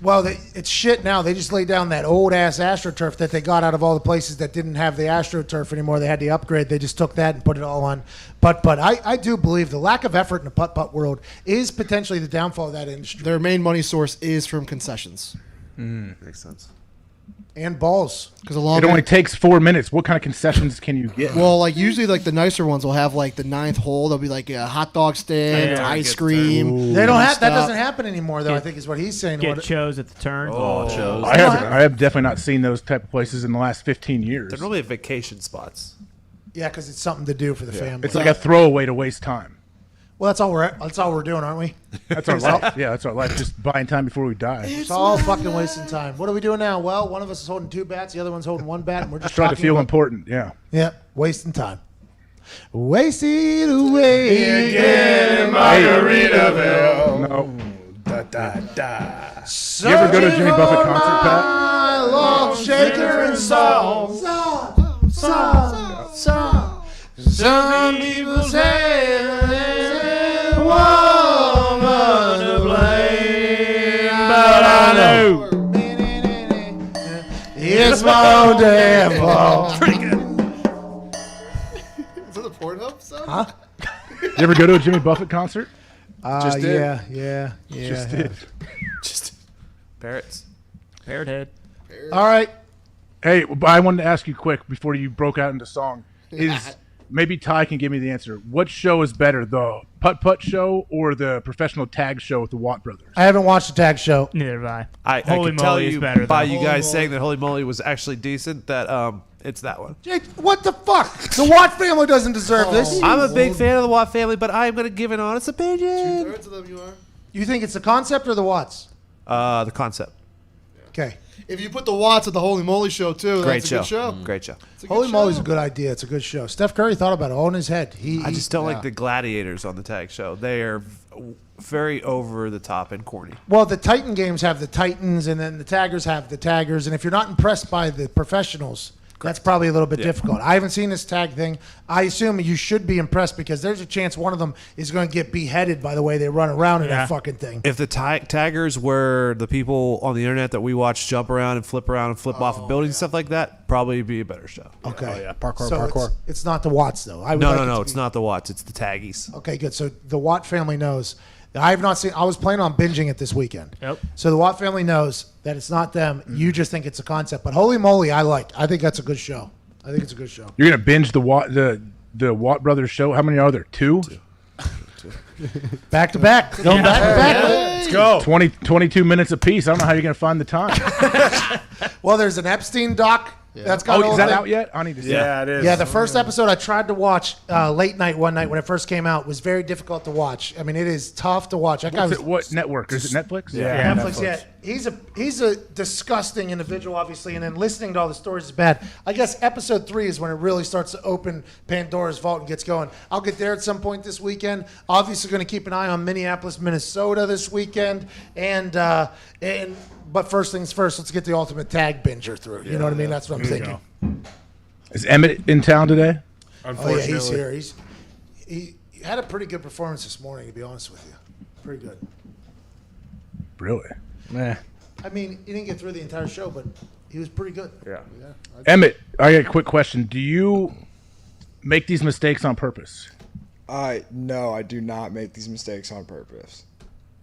Well, it's shit now. They just laid down that old-ass AstroTurf that they got out of all the places that didn't have the AstroTurf anymore. They had the upgrade. They just took that and put it all on putt-putt. I do believe the lack of effort in the putt-putt world is potentially the downfall of that industry. Their main money source is from concessions. Makes sense. And balls. Because It only takes 4 minutes. What kind of concessions can you get? Well, like usually, like the nicer ones will have like the 9th hole. There'll be like a hot dog stand, Yeah, ice cream. They don't have that. stuff. Doesn't happen anymore, though. I think is what he's saying. Get chose at the turn. I have definitely not seen those type of places in the last 15 years. They're normally vacation spots. Yeah, because it's something to do for the family. It's like a throwaway to waste time. Well, that's all we're doing, aren't we? That's our life. Yeah, that's our life. Just buying time before we die. It's all fucking wasting time. What are we doing now? Well, one of us is holding 2 bats, the other one's holding 1 bat, and we're just Trying to talking feel about- important. Yeah. Yeah, wasting time. Wasted away. Margaritaville. No. You ever go to a Jimmy Buffett concert, Pat? Love shaker and song. Some people say woman to blame, but I know it's my own damn fault. Is that the Pornhub song? Huh? You ever go to a Jimmy Buffett concert? Just did. Yeah. Just did. Just parrots. Parrot head. All right. Hey, but I wanted to ask you quick before you broke out into song. Is maybe Ty can give me the answer. What show is better, the Putt Putt show or the professional tag show with the Watt brothers? I haven't watched the tag show. Neither have I. I Holy can tell moly is you better by though. you guys saying that Holy Moly was actually decent that it's that one. Jake, what the fuck? The Watt family doesn't deserve this. I'm a big fan of the Watt family, but I'm going to give an honest opinion. 2/3 of them you are. You think it's the concept or the Watts? The concept. Okay. If you put the Watts at the Holy Moly show too, Great that's show. a good show. Great show. It's a good Holy show. moly's a good idea. It's a good show. Steph Curry thought about it all in his head. I just don't like the gladiators on the tag show. They are very over the top and corny. Well, the Titan games have the Titans, and then the taggers have the taggers. And if you're not impressed by the professionals, that's probably a little bit difficult. I haven't seen this tag thing. I assume you should be impressed because there's a chance one of them is going to get beheaded by the way they run around in that fucking thing. If the taggers were the people on the internet that we watch jump around and flip off of buildings and stuff like that, probably be a better show. Okay. Oh, yeah. Parkour, So parkour. It's not the Watts, though. I would No, like no, it no. to It's be- not the Watts. It's the taggies. Okay, good. So the Watt family knows. I have not seen. I was planning on binging it this weekend. Yep. So the Watt family knows that it's not them. You just think it's a concept. But holy moly, I think that's a good show. I think it's a good show. You're gonna binge the Watt brothers show. How many are there? Two? Back to back. Going back to back. Let's go. 22 minutes apiece. I don't know how you're gonna find the time. Well, there's an Epstein doc. That's got Oh, all is that the- out yet? I need to see. Yeah, it is. Yeah, the first episode I tried to watch late night one night when it first came out was very difficult to watch. I mean, it is tough to watch. That guy was What network? Is it Netflix? Yeah. Netflix. Yeah, he's a disgusting individual, obviously, and then listening to all the stories is bad. I guess episode 3 is when it really starts to open Pandora's vault and gets going. I'll get there at some point this weekend. Obviously, going to keep an eye on Minneapolis, Minnesota this weekend, but first things first, let's get the ultimate tag binger through. You know what I mean? That's what I'm thinking. Is Emmett in town today? Oh yeah, Unfortunately. he's here. He had a pretty good performance this morning, to be honest with you. Pretty good. Really? Eh. I mean, he didn't get through the entire show, but he was pretty good. Yeah. Emmett, I got a quick question. Do you make these mistakes on purpose? No, I do not make these mistakes on purpose.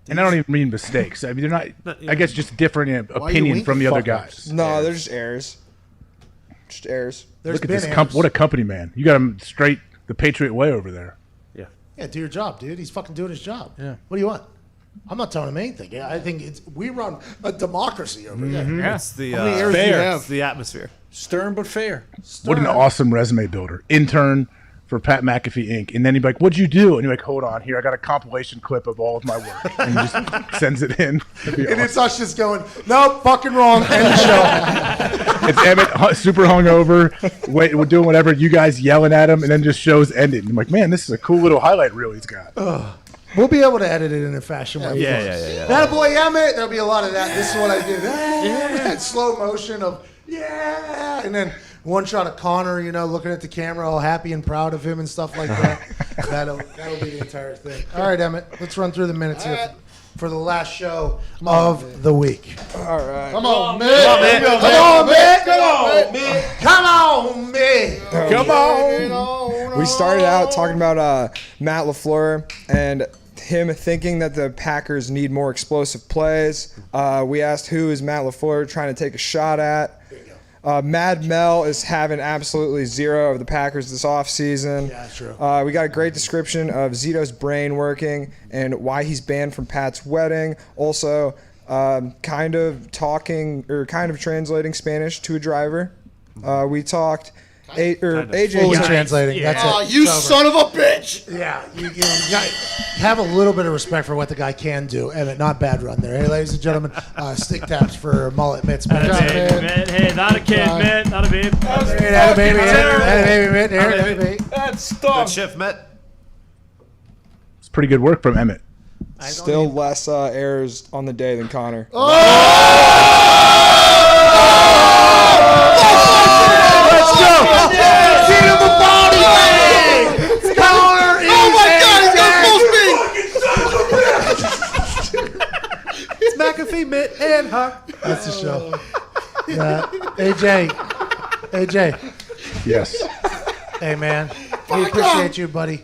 And I don't even mean mistakes. I mean, they're not. I guess just different are you opinion from the other winking? guys. No, they're just errors. Just errors. There's Look at been this. errors. What a company, man. You got him straight the Patriot way over there. Yeah, do your job, dude. He's fucking doing his job. Yeah. What do you want? I'm not telling him anything. Yeah, I think we run a democracy over here. Yeah. It's the How many errors do you fair. have? it's the atmosphere. Stern but fair. What an awesome resume builder. Intern for Pat McAfee Inc. And then he'd be like, what'd you do? And you're like, hold on here. I got a compilation clip of all of my work. And he just sends it in. It'd be And awesome. it's us just going, nope, fucking wrong. End the show. It's Emmett super hungover, we're doing whatever. You guys yelling at him, and then just shows ended. I'm like, man, this is a cool little highlight reel he's got. We'll be able to edit it in a fashion where Yeah. That boy Emmett, there'll be a lot of that. This is what I did. Yeah. Slow motion of, yeah. And then one shot of Connor, looking at the camera, all happy and proud of him and stuff like that. That'll be the entire thing. All right, Emmett, let's run through the minutes here for the last show of the week. All right. Come on, man. Come on, man. Come on, man. Come on. We started out talking about Matt LaFleur and him thinking that the Packers need more explosive plays. We asked who is Matt LaFleur trying to take a shot at. Mad Mel is having absolutely zero of the Packers this offseason. Yeah, that's true. We got a great description of Zito's brain working and why he's banned from Pat's wedding. Also, kind of translating Spanish to a driver. We talked AJ. Fully said- translating. Yeah. That's Oh, it. you It's over. son of a bitch! Yeah, you got, have a little bit of respect for what the guy can do. Emmett, not bad run there. Hey, ladies and gentlemen, stick taps for Mullet Mitts. Hey, man. man. Hey, not a kid, man. Not a babe. Hey, baby, Mitt. Hey, baby. Good shift, Met. It's pretty good work from Emmett. Still less errors on the day than Connor. Let's go! Beat him the body, man! Connor is Oh my God, he's got full speed! It's McAfee, Mitt, and Huck. That's the show. Yeah. AJ. Yes. Hey, man. We appreciate you, buddy.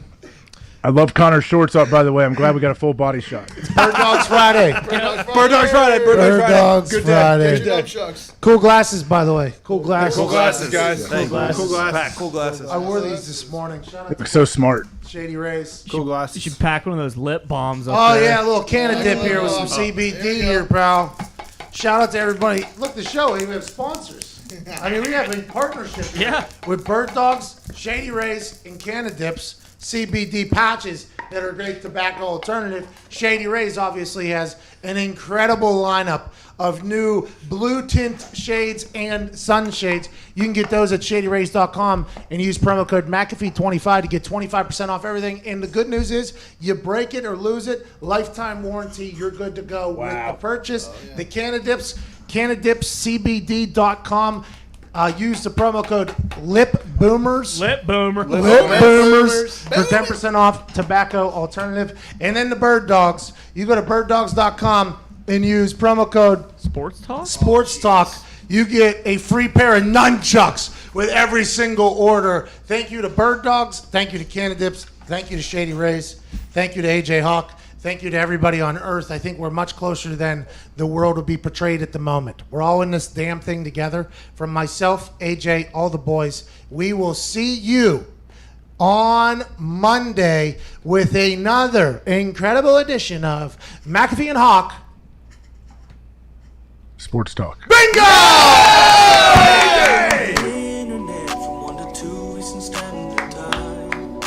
I love Connor's shorts up, by the way. I'm glad we got a full body shot. Bird Dogs Friday. Bird Dogs Friday. Bird Dogs Friday. Good Chucks. Cool glasses, by the way. Cool glasses. Cool glasses, guys. Cool glasses. Pat, cool glasses. I wore these this morning. Shout out Look so smart. to Shady Rays. Cool You glasses. should pack one of those lip balms up Oh, there. yeah, a little can of dip here with some CBD here, pal. Shout out to everybody. Look, the show, we have sponsors. I mean, we have a partnership here Yeah. with Bird Dogs, Shady Rays, and Canna Dips, CBD patches that are a great tobacco alternative. Shady Rays obviously has an incredible lineup of new blue tint shades and sunshades. You can get those at shadyrays.com and use promo code McAfee25 to get 25% off everything. And the good news is, you break it or lose it, lifetime warranty, you're good to go with the purchase. The Canna Dips, CannadipsCBD.com. Use the promo code LIPBOOMERS. Lip boomer. Lip Boomers for 10% off tobacco alternative. And then the Bird Dogs. You go to birddogs.com and use promo code Sports talk? Sports Talk. You get a free pair of nunchucks with every single order. Thank you to Bird Dogs. Thank you to Canna Dips. Thank you to Shady Rays. Thank you to AJ Hawk. Thank you to everybody on Earth. I think we're much closer than the world will be portrayed at the moment. We're all in this damn thing together. From myself, AJ, all the boys, we will see you on Monday with another incredible edition of McAfee and Hawk. Sports talk. Bingo! Internet from 1 to 2 Eastern Standard Time.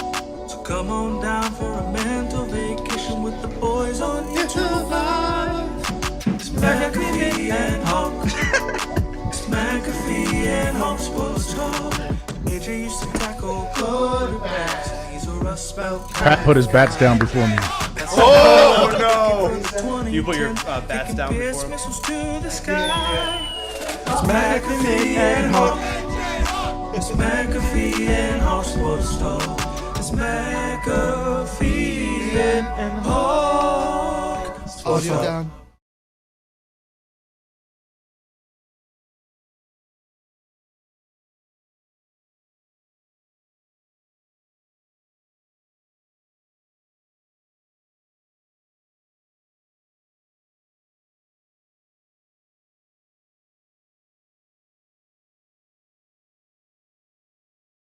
So come on down for a mental vacation with the boys on YouTube Live. It's McAfee and Hawk. It's McAfee and Hawk Sports Talk. AJ used to tackle quarterbacks. He's a rust belt. Pat put his bats down before me. Oh no! You put your bats down before him? Missiles to the sky. It's McAfee and Hawk. It's McAfee and Hawk Sports Talk. It's McAfee and Hawk. Audio down.